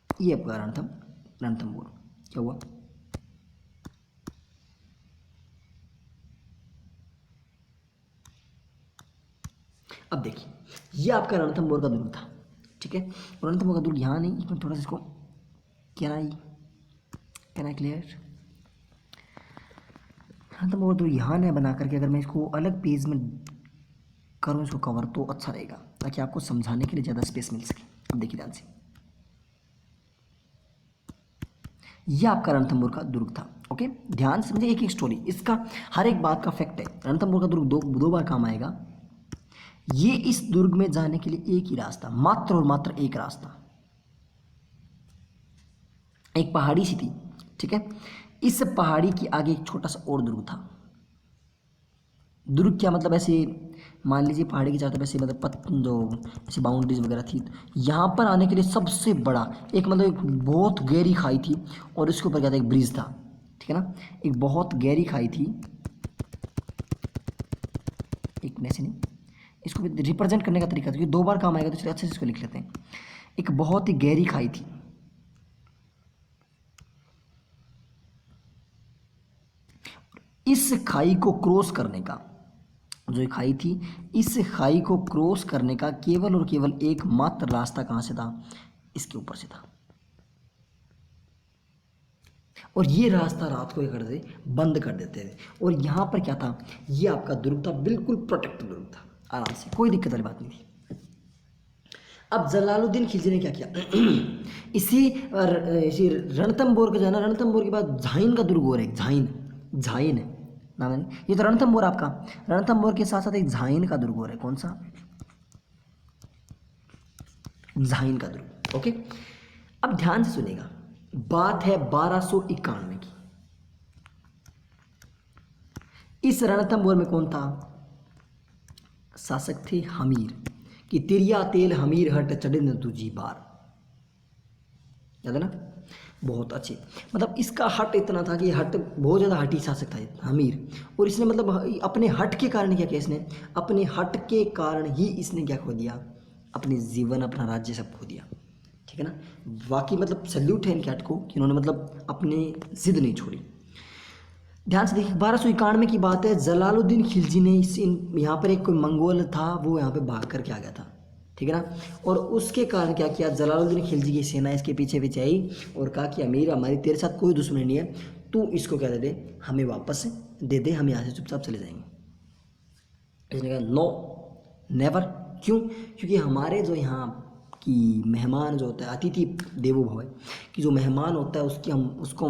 ये आपका रणथंभौर क्या हुआ, अब देखिए ये आपका रणथंभौर का दुर्ग था, ठीक है। और रणथंभौर का दुर्ग यहाँ नहीं, इसमें थोड़ा सा इसको कैन आई क्लियर, रणथंभौर का दुर्ग यहाँ नहीं बना करके अगर मैं इसको अलग पेज में करूँ इसको कवर तो अच्छा रहेगा, ताकि आपको समझाने के लिए ज़्यादा स्पेस मिल सके। अब देखिए ध्यान से, यह आपका रणथंभौर का दुर्ग था। ओके, ध्यान से समझिए एक एक स्टोरी, इसका हर एक बात का फैक्ट है। रणथंभौर का दुर्ग दो बार काम आएगा। ये इस दुर्ग में जाने के लिए एक ही रास्ता, मात्र और मात्र एक रास्ता, एक पहाड़ी सी थी, ठीक है। इस पहाड़ी के आगे एक छोटा सा और दुर्ग था। दुर्ग क्या मतलब, ऐसे मान लीजिए पहाड़ी की चारों तरफ ऐसे मतलब जो ऐसी बाउंड्रीज वगैरह थी। यहाँ पर आने के लिए सबसे बड़ा एक मतलब एक बहुत गहरी खाई थी और उसके ऊपर क्या था, एक ब्रिज था, ठीक है ना। एक बहुत गहरी खाई थी, एक ऐसे नहीं, इसको रिप्रेजेंट करने का तरीका था, क्योंकि दो बार काम आएगा तो चलिए अच्छे से इसको लिख लेते हैं। एक बहुत ही गहरी खाई थी, इस खाई को क्रॉस करने का, जो खाई थी, इस खाई को क्रॉस करने का केवल और केवल एकमात्र रास्ता कहाँ से था, इसके ऊपर से था। और ये रास्ता रात को कर दे बंद कर देते थे। और यहाँ पर क्या था, ये आपका दुर्ग था, बिल्कुल प्रोटेक्ट दुर्ग था, आराम से, कोई दिक्कत वाली बात नहीं थी। अब जलालुद्दीन खिलजी ने क्या किया, इसी रणथंभौर का जाना, रणथंभौर के बाद झाइन का दुर्ग और एक झाइन है नाम है, ये तो रणथंभौर आपका, रणथंभौर के साथ साथ एक झाइन का दुर्ग और है, कौन सा, झाइन का दुर्ग। ओके, अब ध्यान से सुनेगा, बात है 1291 की। इस रणथंभौर में कौन था, शासक थे हमीर, कि तिरिया तेल हमीर हट चढ़े न तुझी बार, याद है ना, बहुत अच्छे। मतलब इसका हट इतना था कि हट बहुत ज़्यादा हटी शासक था हमीर, और इसने मतलब अपने हट के कारण क्या किया, इसने अपने हट के कारण ही इसने क्या खो दिया, अपने जीवन अपना राज्य सब खो दिया, ठीक है ना। वाकई मतलब सल्यूट है इनके हट को कि इन्होंने मतलब अपनी जिद नहीं छोड़ी। ध्यान से देखिए 1291 की बात है, जलालुद्दीन खिलजी ने यहाँ पर एक कोई मंगोल था, वो यहाँ पे भाग करके आ गया था, ठीक है ना। और उसके कारण क्या किया, जलालुद्दीन खिलजी की सेना इसके पीछे पीछे आई और कहा कि अमीर हमारी तेरे साथ कोई दुश्मनी नहीं है, तू इसको क्या दे दे, हमें वापस दे दे, हम यहाँ से चुपचाप चले जाएंगे। इसने कहा नो नेवर, क्यों, क्योंकि हमारे जो यहाँ की मेहमान जो होता है, अतिथि देवो भव, कि जो मेहमान होता है उसकी हम उसको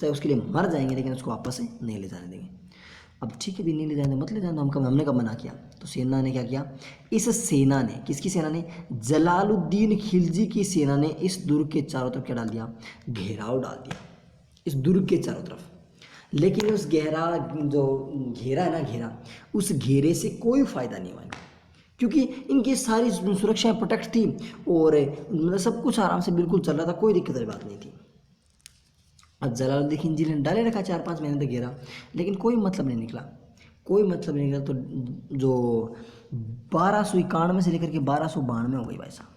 चाहे उसके लिए मर जाएंगे लेकिन उसको वापस से नहीं ले जाने देंगे। अब ठीक है भी नहीं ले जाने, मत ले जाना, हमने कब मना किया। तो सेना ने क्या किया, इस सेना ने, किसकी सेना ने, जलालुद्दीन खिलजी की सेना ने इस दुर्ग के चारों तरफ क्या डाल दिया, घेराव डाल दिया इस दुर्ग के चारों तरफ। लेकिन उस जो घेरा है ना, घेरा, उस घेरे से कोई फायदा नहीं हुआ, क्योंकि इनकी सारी सुरक्षाएं प्रोटेक्ट थी और मतलब सब कुछ आराम से बिल्कुल चल रहा था, कोई दिक्कत वाली बात नहीं थी। अब जलालुद्दीन खिलजी ने डाले रखा 4-5 महीने तक घेरा, लेकिन कोई मतलब नहीं निकला, कोई मतलब नहीं निकला। तो जो 1291 से लेकर के 1292 हो गई भाई साहब,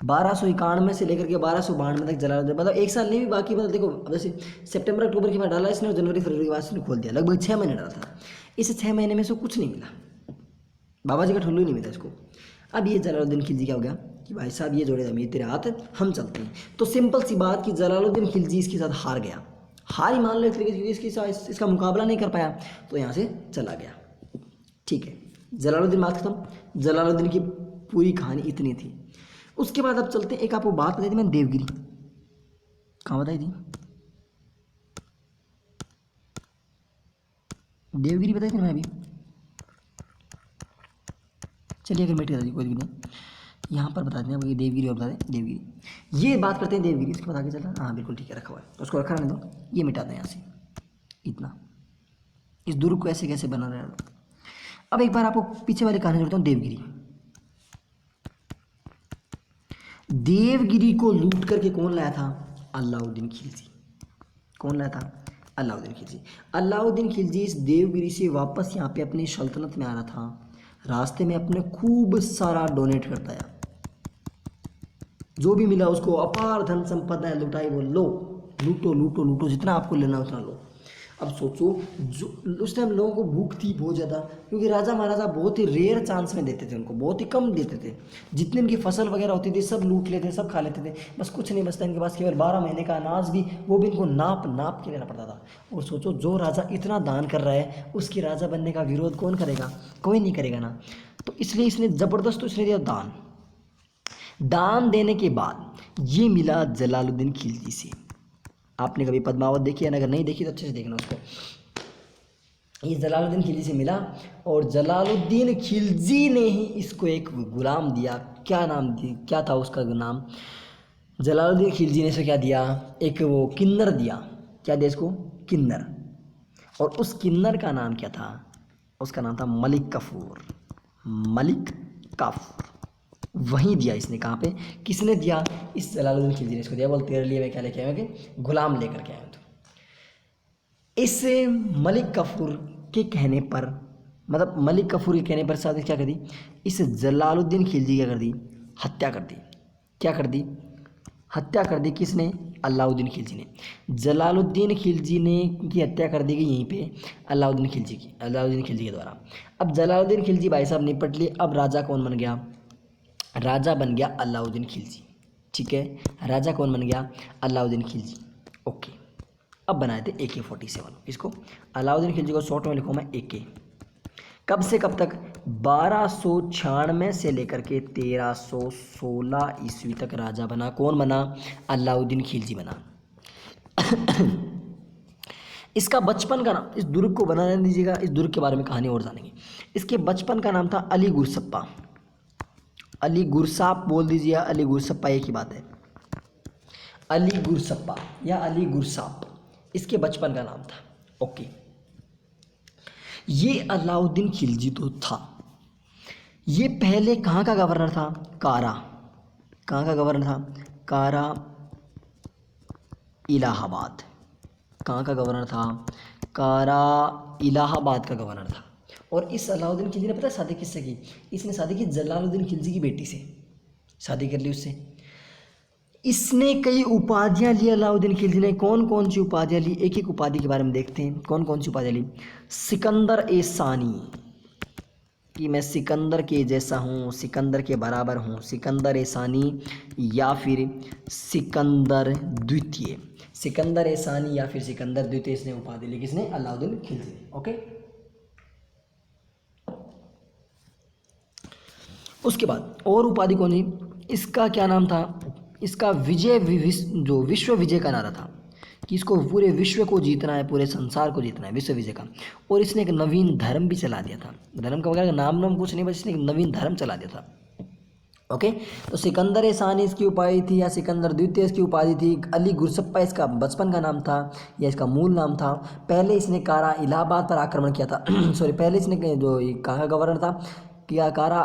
1291 से लेकर के 1292 तक जलालुद्दीन, मतलब एक साल नहीं भी बाकी, मतलब देखो अब जैसे सितंबर अक्टूबर के बाद डाला इसने और जनवरी फरवरी के बाद इसने खोल दिया, लगभग 6 महीने डाला था। इस 6 महीने में से कुछ नहीं मिला, बाबा जी का ठुल्लू नहीं मिला इसको। अब ये जलालुद्दीन खिलजी क्या हो गया कि भाई साहब ये जोड़े जमीर तेरे हाथ, हम चलते हैं। तो सिंपल सी बात कि जलालुद्दीन खिलजी इसके साथ हार गया, हार ही मान लो एक तरीके से, क्योंकि इसका मुकाबला नहीं कर पाया, तो यहाँ से चला गया। ठीक है, जलालुद्दीन बात खत्म। जलालुद्दीन की पूरी कहानी इतनी थी। उसके बाद अब चलते हैं, एक आपको बात बताई थी मैंने, देवगिरी कहाँ बताई थी, देवगिरी बताई थी मैं अभी, चलिए अगर मिट गई कोई भी नहीं, यहाँ पर बता दें आपको, ये देवगिरी और बता दें देवगिरी, ये बात करते हैं देवगिरी। इसके बाद आगे चलता है, हाँ बिल्कुल ठीक है, रखा हुआ है उसको रखा रहने दो, ये मिटा दें यहाँ से इतना, इस दुर्ग को ऐसे कैसे बना रहा है। अब एक बार आपको पीछे वाली कहानी जोड़ता हूँ, देवगिरी। देवगिरी को लूट करके कौन लाया था, अलाउद्दीन खिलजी। कौन लाया था, अलाउद्दीन खिलजी। अलाउद्दीन खिलजी इस देवगिरी से वापस यहाँ पे अपनी सल्तनत में आ रहा था, रास्ते में अपने खूब सारा डोनेट करता है, जो भी मिला उसको अपार धन संपदा लुटाई, वो लो, लूटो लूटो लूटो, जितना आपको लेना उतना लो। अब सोचो, जो उस टाइम लोगों को भूख थी बहुत ज़्यादा, क्योंकि राजा महाराजा बहुत ही रेयर चांस में देते थे उनको, बहुत ही कम देते थे, जितनी उनकी फसल वगैरह होती थी सब लूट लेते, सब खा लेते थे, बस कुछ नहीं बचता इनके पास, केवल 12 महीने का अनाज भी, वो भी इनको नाप नाप के लेना पड़ता था। और सोचो, जो राजा इतना दान कर रहा है उसकी राजा बनने का विरोध कौन करेगा, कोई नहीं करेगा ना। तो इसलिए इसने ज़बरदस्त उसने दिया दान। दान देने के बाद ये मिला जलालुद्दीन खिलजी से। आपने कभी पद्मावत देखी है ना, अगर नहीं देखी तो अच्छे से देखना उसको। ये जलालुद्दीन खिलजी से मिला और जलालुद्दीन खिलजी ने ही इसको एक गुलाम दिया। क्या नाम दिया, क्या था उसका नाम, जलालुद्दीन खिलजी ने इसे क्या दिया, एक वो किन्नर दिया। क्या दिया इसको, किन्नर। और उस किन्नर का नाम क्या था, उसका नाम था मलिक काफूर। मलिक काफूर वहीं दिया इसने, कहाँ पे, किसने दिया, इस जलालुद्दीन खिलजी ने इसको दिया। बोल तेरे लिए मैं क्या लेके आया हूँ, कि गुलाम लेकर के आया हूँ। इस मलिक काफूर के कहने पर, मतलब मलिक काफूर के कहने पर साथ क्या कर दी, इस जलालुद्दीन खिलजी क्या कर दी, हत्या कर दी। क्या कर दी, हत्या कर दी। किसने, अलाउद्दीन खिलजी ने। जलालुद्दीन खिलजी ने की हत्या कर दी गई यहीं पे अलाउद्दीन खिलजी की, अलाउद्दीन खिलजी के द्वारा। अब जलालुद्दीन खिलजी भाई साहब निपट लिए। अब राजा कौन बन गया, राजा बन गया अलाउद्दीन खिलजी। ठीक है, राजा कौन बन गया, अलाउद्दीन खिलजी। ओके, अब बनाए थे AK-47। इसको अलाउद्दीन खिलजी को शॉर्ट में लिखूँ मैं AK। कब से कब तक, 1296 से लेकर के 1316 ईस्वी तक राजा बना। कौन बना, अलाउद्दीन खिलजी बना। इसका बचपन का नाम, इस दुर्ग को बनाने दीजिएगा, इस दुर्ग के बारे में कहानी और जानेंगे। इसके बचपन का नाम था अली गुरसप्पा। अली गुरसाप बोल दीजिए, अली गुरसप्पा एक ही बात है, अली गुरसप्पा या अली गुरसाप इसके बचपन का नाम था। ओके, ये अलाउद्दीन खिलजी तो था, ये पहले कहाँ का गवर्नर था, कारा। कहाँ का गवर्नर था, कारा, इलाहाबाद। कहाँ का गवर्नर था, कारा, इलाहाबाद का गवर्नर था। और इस अलाउद्दीन खिलजी ने पता है शादी किससे की, इसने शादी की जलालुद्दीन खिलजी की बेटी से, शादी कर ली उससे। इसने कई उपाधियां ली अलाउद्दीन खिलजी ने। कौन कौन सी उपाधियां ली, एक एक उपाधि के बारे में देखते हैं। कौन कौन सी उपाधियां ली, सिकंदर ए सानी, कि मैं सिकंदर के जैसा हूँ, सिकंदर के बराबर हूँ, सिकंदर ए सानी, या फिर सिकंदर द्वितीय। सिकंदर ए सानी या फिर सिकंदर द्वितीय इसने उपाधि ली, किसने, अलाउद्दीन खिलजी ने। ओके, उसके बाद और उपाधि कौन सी, इसका क्या नाम था, इसका विजय जो विश्व विजय का नारा था, कि इसको पूरे विश्व को जीतना है, पूरे संसार को जीतना है, विश्व विजय का। और इसने एक नवीन धर्म भी चला दिया था, धर्म का वगैरह नाम कुछ नहीं, बस इसने एक नवीन धर्म चला दिया था। ओके, तो सिकंदर ए सानी इसकी उपाधि थी, या सिकंदर द्वितीय इसकी उपाधि थी। अली गुरसप्पा इसका बचपन का नाम था, या इसका मूल नाम था। पहले इसने इलाहाबाद पर आक्रमण किया था। सॉरी, पहले इसने जो कहाँ का गवर्नर था, क्या कारा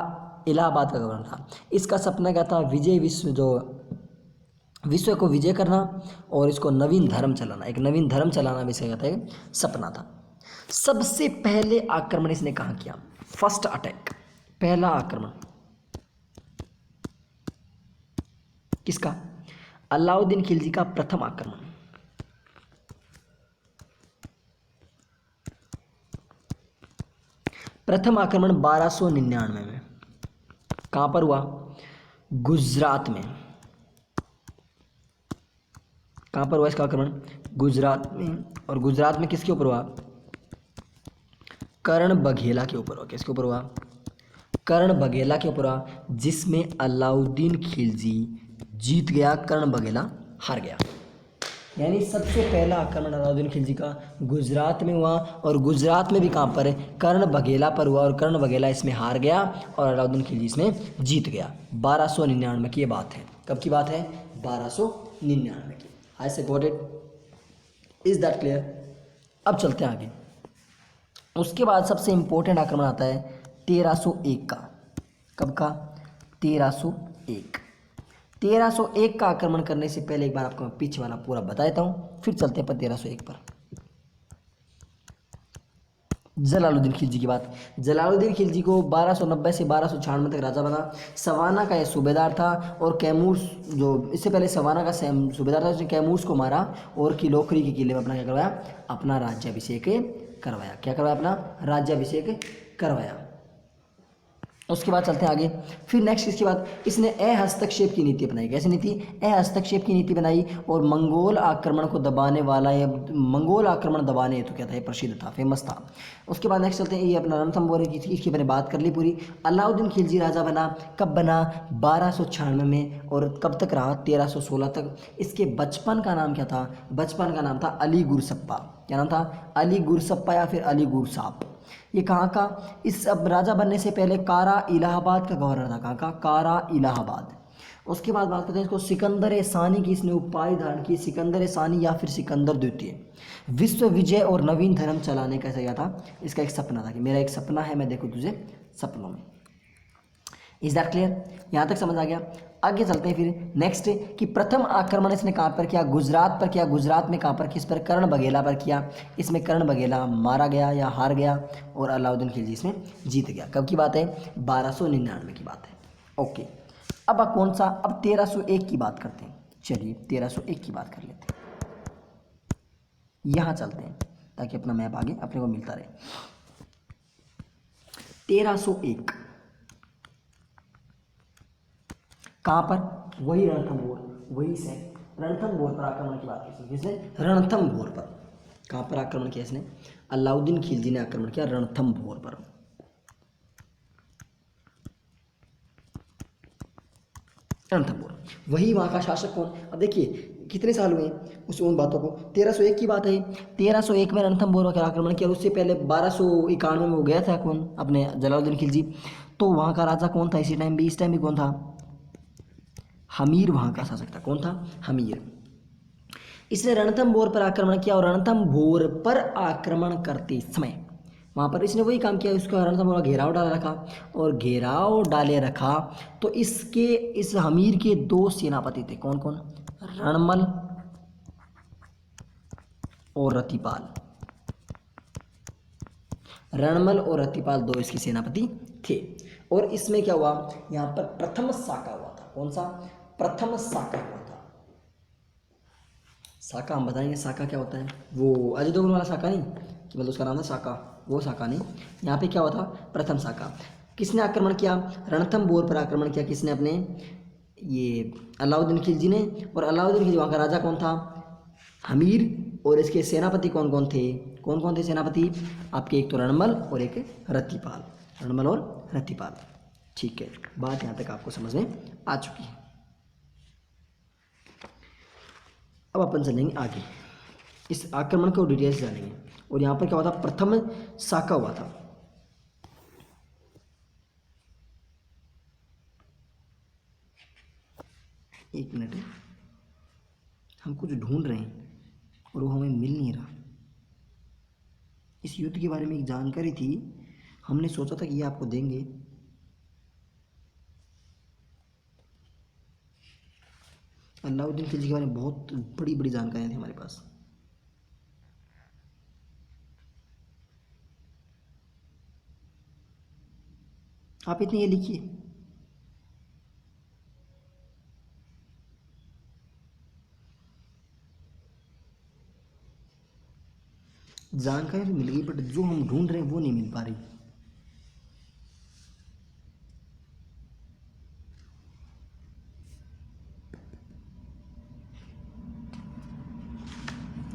इलाहाबाद का गवर्नर था। इसका सपना क्या था? विजय विश्व को विजय करना और इसको नवीन धर्म चलाना, एक नवीन धर्म चलाना भी इसका क्या था? एक सपना था। सबसे पहले आक्रमण इसने कहाँ किया? फर्स्ट अटैक, पहला आक्रमण किसका? अलाउद्दीन खिलजी का प्रथम आक्रमण। प्रथम आक्रमण 1299 में कहां पर हुआ? गुजरात में। कहां पर हुआ इसका आक्रमण? गुजरात में। और गुजरात में किसके ऊपर हुआ? कर्ण बघेला के ऊपर हुआ। किसके ऊपर हुआ? कर्ण बघेला के ऊपर हुआ, जिसमें अलाउद्दीन खिलजी जीत गया, कर्ण बघेला हार गया। यानी सबसे पहला आक्रमण अलाउद्दीन खिलजी का गुजरात में हुआ, और गुजरात में भी कहाँ पर है? कर्ण बघेला पर हुआ, और कर्ण बघेला इसमें हार गया और अलाउद्दीन खिलजी इसमें जीत गया। 1299 की ये बात है। कब की बात है? 1299 की। आई see got it? Is that clear? अब चलते हैं आगे। उसके बाद सबसे इंपॉर्टेंट आक्रमण आता है 1301 का। कब का? 1301। 1301 का आक्रमण करने से पहले एक बार आपको मैं पीछे वाला पूरा बता देता हूँ, फिर चलते हैं पर 1301 पर। जलालुद्दीन खिलजी की बात। जलालुद्दीन खिलजी को 1290 से 1296 तक राजा बना। सवाना का यह सूबेदार था, और कैमूर, जो इससे पहले सवाना का सूबेदार था, उसने कैमूर्स को मारा और किलोखरी के किले में अपना क्या करवाया? अपना राज्याभिषेक करवाया। क्या करवाया? अपना राज्याभिषेक करवाया। उसके बाद चलते हैं आगे। फिर नेक्स्ट इसके बाद इसने हस्तक्षेप की नीति अपनाई। कैसी नीति? हस्तक्षेप की नीति बनाई, और मंगोल आक्रमण को दबाने वाला, या मंगोल आक्रमण दबाने हेतु क्या था? ये प्रसिद्ध था, फेमस था। उसके बाद नेक्स्ट चलते हैं, ये अपना रणथंभौर की, इसकी मैंने बात कर ली पूरी। अलाउद्दीन खिलजी राजा बना। कब बना? 1296 में। और कब तक रहा? 1316 तक। इसके बचपन का नाम क्या था? बचपन का नाम था अली गुरसप्पा। क्या नाम था? अली गुरसप्पा या फिर अली गुरसाप। ये कहाँ का? इस अब राजा बनने से पहले कारा इलाहाबाद का गवर्नर था। कहाँ का? कारा इलाहाबाद। उसके बाद बात करते हैं इसको सिकंदर ए सानी की इसने उपाधि धारण की, सिकंदर ए सानी या फिर सिकंदर द्वितीय। विश्व विजय और नवीन धर्म चलाने का क्या था? इसका एक सपना था कि मेरा एक सपना है, मैं देखूँ तुझे सपनों में। Is that clear? यहाँ तक समझ आ गया? आगे चलते हैं फिर नेक्स्ट, कि प्रथम आक्रमण इसने कहाँ पर किया? गुजरात पर किया। गुजरात में कहाँ पर? किस पर? कर्ण बघेला पर किया। इसमें कर्ण बघेला मारा गया या हार गया, और अलाउद्दीन खिलजी इसमें जीत गया। कब की बात है? 1299 की बात है। ओके, अब कौन सा? अब 1301 की बात करते हैं। चलिए 1301 की बात कर लेते हैं। यहाँ चलते हैं ताकि अपना मैप आगे अपने को मिलता रहे। 1301 कहाँ पर? वही रणथंभौर, वही से रणथंभौर पर आक्रमण की बात की किसने? रणथंभौर पर। कहाँ पर आक्रमण किया इसने? अलाउद्दीन खिलजी ने आक्रमण किया रणथंभौर पर। रणथंभौर, वही वहाँ का शासक कौन? अब देखिए कितने साल हुए उस उन बातों को। 1301 की बात है। 1301 में रणथंभौर का आक्रमण किया। उससे पहले 1291 में वो गया था कौन? अपने जलालुद्दीन खिलजी। तो वहाँ का राजा कौन था इसी टाइम भी? इस टाइम भी कौन था? हमीर वहाँ का शासक था। कौन था? हमीर। इसने रणथंभौर पर आक्रमण किया, और रणथंभौर पर आक्रमण करते समय वहाँ पर इसने वही काम किया, उसका रणथंभौर का घेराव डाला रखा, और घेराव डाले रखा तो इस हमीर के दो सेनापति थे। कौन कौन? रणमल और रतिपाल। रणमल और रतिपाल दो इसके सेनापति थे। और इसमें क्या हुआ? यहाँ पर प्रथम साका हुआ था। कौन सा? प्रथम साका हुआ था। साका हम बताएंगे साका क्या होता है। वो अजय देवगन वाला साका नहीं, कि मतलब उसका नाम था साका, वो साका नहीं। यहाँ पे क्या हुआ था? प्रथम साका। किसने आक्रमण किया? रणथंभौर पर आक्रमण किया। किसने? अपने ये अलाउद्दीन खिलजी ने। और अलाउद्दीन खिलजी वहाँ का राजा कौन था? हमीर। और इसके सेनापति कौन कौन थे? कौन कौन थे सेनापति आपके? एक तो रणमल और एक रतिपाल। रणमल और रतिपाल। ठीक है, बात यहाँ तक आपको समझ में आ चुकी है। अब अपन चलेंगे आगे, इस आक्रमण को डिटेल्स जानेंगे। और यहाँ पर क्या हुआ था? प्रथम साका हुआ था। एक मिनट, हम कुछ ढूंढ रहे हैं और वो हमें मिल नहीं रहा। इस युद्ध के बारे में एक जानकारी थी, हमने सोचा था कि ये आपको देंगे, अलाउद्दीन खिलजी के बारे में बहुत बड़ी बड़ी जानकारियाँ थी हमारे पास। आप इतनी ये लिखिए। जानकारी तो मिल गई बट जो हम ढूंढ रहे हैं वो नहीं मिल पा रही।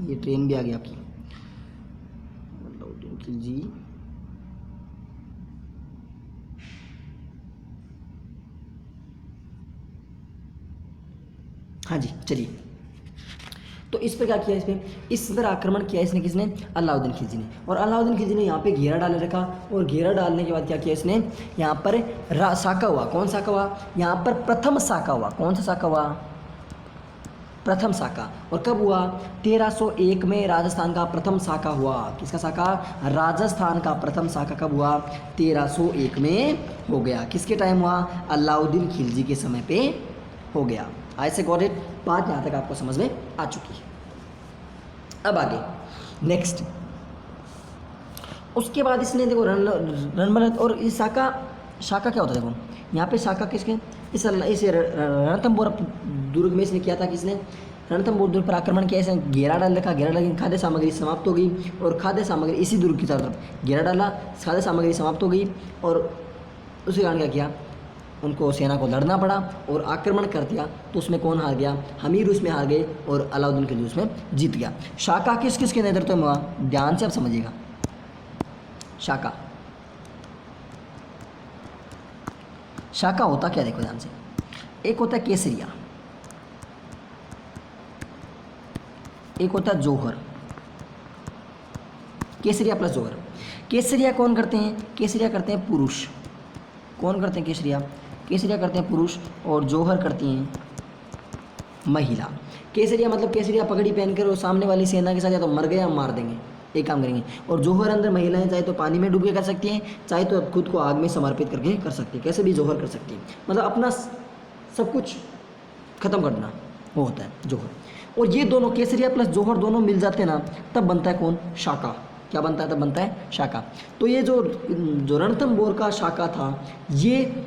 ये ट्रेन भी आ गई आपकी। अलाउद्दीन खिलजी, हाँ जी चलिए। तो इस पर क्या किया, इस पर आक्रमण किया इसने, किसने? अलाउद्दीन खिलजी ने। और अलाउद्दीन खिलजी ने यहाँ पे घेरा डाल रखा, और घेरा डालने के बाद क्या किया इसने, यहाँ पर साका हुआ। कौन साका हुआ? यहाँ पर प्रथम साका हुआ। कौन सा साका हुआ? प्रथम साका। और कब हुआ? 1301 में राजस्थान का प्रथम साका हुआ। किसका साका? राजस्थान का प्रथम साका कब हुआ? 1301 में हो गया। किसके टाइम हुआ? अलाउद्दीन खिलजी के समय पे हो गया। ऐसे गॉट इट, बात यहाँ तक आपको समझ में आ चुकी है। अब आगे नेक्स्ट, उसके बाद इसने देखो रणमल, और इस शाखा क्या होता है? देखो यहाँ पे शाखा किसके, इस रणथंभौर दुर्ग में इसने किया था। किसने? रणथंभौर दुर्ग पर आक्रमण किया, इसने घेरा डाल रखा। घेरा डाल, खाद्य सामग्री समाप्त हो गई, और खाद्य सामग्री इसी दुर्ग की तरफ घेरा डाला, खाद्य सामग्री समाप्त हो गई, और उसी कारण क्या किया, उनको सेना को लड़ना पड़ा और आक्रमण कर दिया। तो उसमें कौन हार गया? हमीर उसमें हार गए, और अलाउद्दीन खिलजी उसमें जीत गया। शाका किस किस के नेतृत्व में हुआ? ध्यान से आप समझिएगा। शाका होता क्या, देखो ध्यान से। एक होता है केसरिया, एक होता है जौहर। केसरिया प्लस जौहर। केसरिया कौन करते हैं? केसरिया करते हैं पुरुष। कौन करते हैं केसरिया? केसरिया करते हैं पुरुष, और जौहर करती हैं महिला। केसरिया मतलब केसरिया पगड़ी पहनकर और सामने वाली सेना के साथ या तो मर गए या मार देंगे, एक काम करेंगे। और जौहर अंदर महिलाएं चाहे तो पानी में डूब के कर सकती हैं, चाहे तो खुद को आग में समर्पित करके कर सकती है। कैसे भी जौहर कर सकती है, मतलब अपना सब कुछ खत्म करना, वो होता है जौहर। और ये दोनों केसरिया प्लस जौहर दोनों मिल जाते हैं ना, तब बनता है कौन? शाका। क्या बनता है? तब बनता है शाका। तो ये जो रणथंभौर का शाका था, ये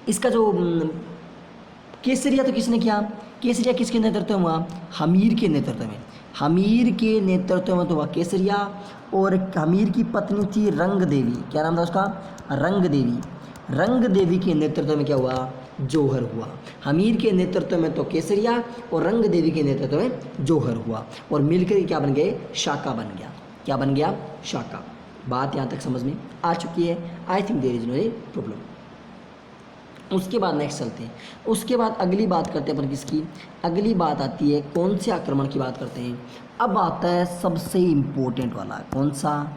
इसका जो केसरिया तो किसने किया? केसरिया किसके नेतृत्व में हुआ? हमीर के नेतृत्व में। हमीर के नेतृत्व में तो हुआ केसरिया, और हमीर की पत्नी थी रंग देवी। क्या नाम था उसका? रंग देवी। रंग देवी के नेतृत्व में क्या हुआ? जौहर हुआ। हमीर के नेतृत्व में तो केसरिया, और रंग देवी के नेतृत्व में जौहर हुआ, और मिलकर क्या बन गए? शाका बन गया। क्या बन गया? शाका। बात यहाँ तक समझ में आ चुकी है। I think there is no problem. उसके बाद नेक्स्ट चलते हैं। उसके बाद अगली बात करते हैं अपन किसकी? अगली बात आती है, कौन से आक्रमण की बात करते हैं? अब आता है सबसे इम्पोर्टेंट वाला। कौन सा?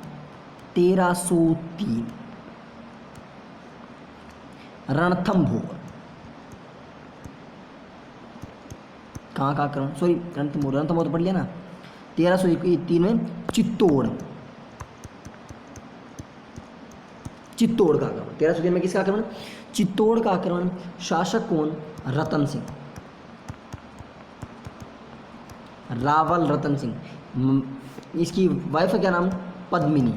1303 रणथंभौर। कहाँ का आक्रमण? सॉरी, रणथंभौर तो पढ़ लिया ना। 1303 में चित्तौड़ का आक्रमण। 1303 में किसका आक्रमण? चित्तौड़ का आक्रमण। शासक कौन? रतन सिंह, रावल रतन सिंह। इसकी वाइफ का क्या नाम? पद्मिनी।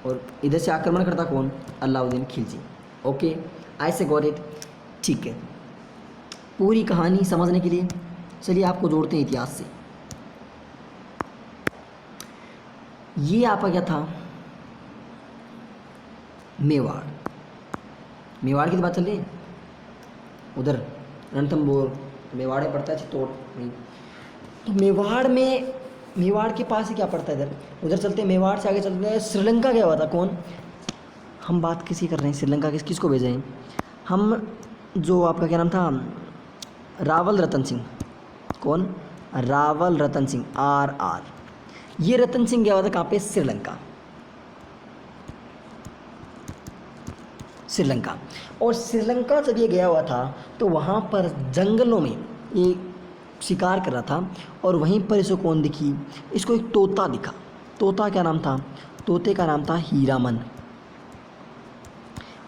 और इधर से आक्रमण करता कौन? Alauddin Khilji. Okay, I see got it. ठीक है, पूरी कहानी समझने के लिए चलिए आपको जोड़ते हैं इतिहास से। ये आपका क्या था? मेवाड़। मेवाड़ की तो बात चल रही है। उधर रणथंभौर मेवाड़ में पड़ता है, चित्तौड़ नहीं। तो मेवाड़ के पास ही क्या पड़ता है? इधर उधर चलते हैं, मेवाड़ से आगे चलते हैं। श्रीलंका गया हुआ था कौन? हम बात किसी कर रहे हैं श्रीलंका किसको भेजे हैं हम? जो आपका क्या नाम था? रावल रतन सिंह। कौन? रावल रतन सिंह, RR। ये रतन सिंह गया हुआ था कहाँ पे? श्रीलंका। और श्रीलंका जब ये गया हुआ था तो वहाँ पर जंगलों में ये शिकार कर रहा था, और वहीं पर इसको कौन दिखी? इसको एक तोता दिखा। तोता क्या नाम था? तोते का नाम था हीरामन।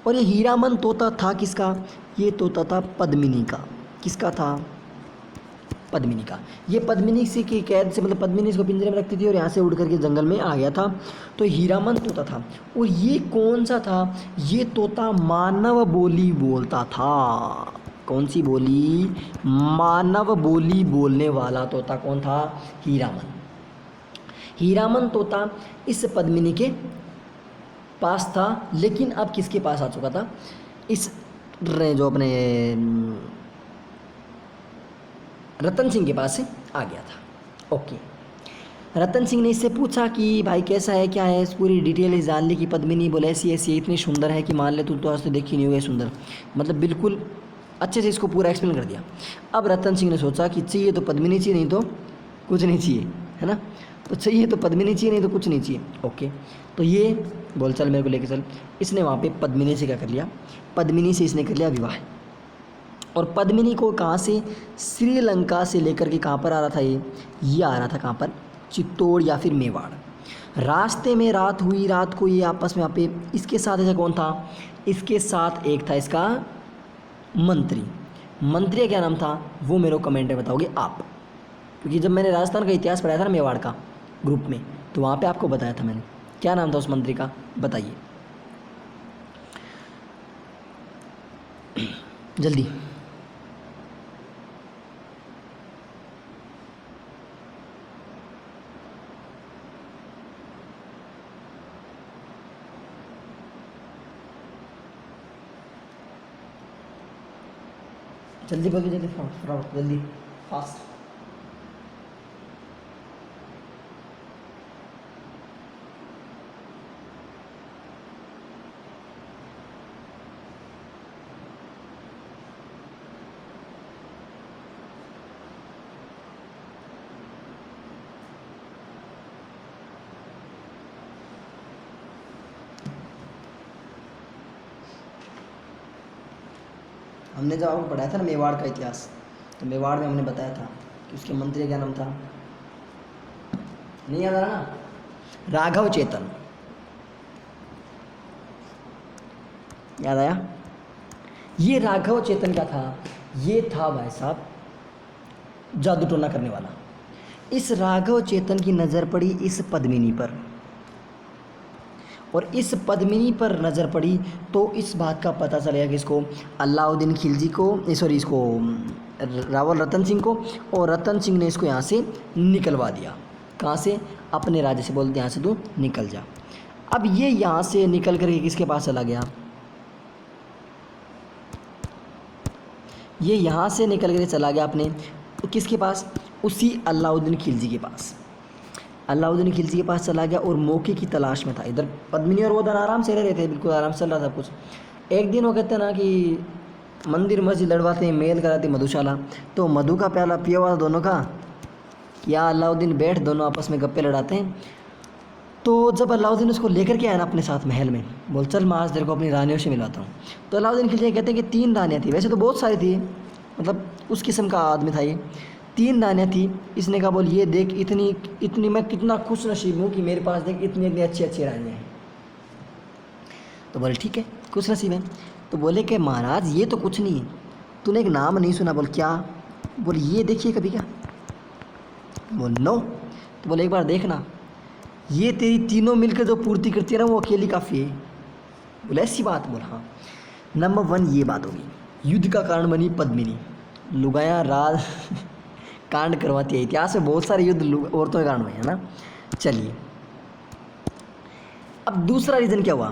और ये हीरामन तोता था किसका? ये तोता था पद्मिनी का। किसका था? पद्मिनी का। ये पद्मिनी से की कैद से, मतलब पद्मिनी इसको पिंजरे में रखती थी और यहाँ से उड़ करके जंगल में आ गया था। तो हीरामन तोता था। और ये कौन सा था? ये तोता मानव बोली बोलता था। कौन सी बोली? मानव बोली बोलने वाला तोता कौन था? हीरामन। हीरामन तोता इस पद्मिनी के पास था, लेकिन अब किसके पास आ चुका था? इस जो अपने रतन सिंह के पास से आ गया था। ओके, रतन सिंह ने इससे पूछा कि भाई कैसा है, क्या है, इस पूरी डिटेल जान ली। कि पद्मिनी बोले ऐसी ऐसी इतनी सुंदर है कि मान ले तू तो आज तो देखी नहीं हुई सुंदर, मतलब बिल्कुल अच्छे से इसको पूरा एक्सप्लेन कर दिया। अब रतन सिंह ने सोचा कि चाहिए तो पद्मिनी चाहिए, नहीं तो कुछ नहीं चाहिए, है ना। तो चाहिए तो पद्मिनी चाहिए, नहीं तो कुछ नहीं चाहिए। ओके, तो ये बोल चल मेरे को लेके चल। इसने वहाँ पे पद्मिनी से क्या कर लिया? पद्मिनी से इसने कर लिया विवाह। और पद्मिनी को कहाँ से? श्रीलंका से लेकर के कहाँ पर आ रहा था? ये आ रहा था कहाँ पर? चित्तौड़ या फिर मेवाड़। रास्ते में रात हुई, रात को ये आपस में यहाँ पे इसके साथ ऐसा कौन था? इसके साथ एक था इसका मंत्री। मंत्री का क्या नाम था वो मेरे को कमेंट में बताओगे आप, क्योंकि जब मैंने राजस्थान का इतिहास पढ़ाया था ना मेवाड़ का ग्रुप में, तो वहाँ पे आपको बताया था मैंने। क्या नाम था उस मंत्री का? बताइए जल्दी। जल्दी बोलिए, जल्दी फटाफट, जल्दी फास्ट। हमने जब आपको पढ़ाया था ना मेवाड़ का इतिहास, तो मेवाड़ में हमने बताया था कि उसके मंत्री का क्या नाम था? नहीं याद आ रहा ना? राघव चेतन। याद आया? ये राघव चेतन क्या था? ये था भाई साहब जादू टोना करने वाला। इस राघव चेतन की नज़र पड़ी इस पद्मिनी पर, और इस पद्मिनी पर नज़र पड़ी तो इस बात का पता चलेगा कि इसको अलाउद्दीन खिलजी को, सॉरी इसको रावल रतन सिंह को, और रतन सिंह ने इसको यहाँ से निकलवा दिया। कहाँ से? अपने राज्य से। बोलते यहाँ से तू निकल जा। अब ये यहाँ से निकल करके किसके पास चला गया? ये यहाँ से निकल कर चला गया अपने किसके पास? उसी अलाउद्दीन खिलजी के पास। अलाउद्दीन खिलजी के पास चला गया और मौके की तलाश में था। इधर पद्मिनी और वो उधर आराम से रह रहे थे, बिल्कुल आराम से चल रहा था कुछ। एक दिन वो कहते हैं ना कि मंदिर मस्जिद लड़वाते हैं, मेल कराते मधुशाला, तो मधु का प्याला पिया हुआ दोनों का, क्या अलाउद्दीन बैठ दोनों आपस में गप्पे लड़ाते हैं। तो जब अलाउद्दीन उसको लेकर के आया ना अपने साथ महल में, बोल चल मैं आज तेरे को अपनी रानियों से मिलाता हूँ। तो अलाउद्दीन खिलजी कहते हैं कि 3 रानियाँ थी, वैसे तो बहुत सारी थी, मतलब उस किस्म का आदमी था ये। 3 रानियाँ थी। इसने कहा बोल ये देख इतनी इतनी मैं कितना खुश नसीब हूँ कि मेरे पास देख इतनी इतनी अच्छी अच्छी रानियाँ हैं। तो बोले ठीक है खुश नसीब है। तो बोले कि महाराज ये तो कुछ नहीं है, तूने एक नाम नहीं सुना? बोल क्या? बोल ये देखिए कभी क्या? बोल नो। तो बोले एक बार देखना, ये तेरी तीनों मिलकर जो पूर्ति करती है ना वो अकेली काफ़ी है। बोले ऐसी बात? बोल हाँ। नंबर 1 ये बात होगी। युद्ध का कारण बनी पद्मिनी। लुगाया राज कांड करवाती है। इतिहास में बहुत सारे युद्ध औरतों के कारण हुए हैं ना। चलिए अब दूसरा रीज़न क्या हुआ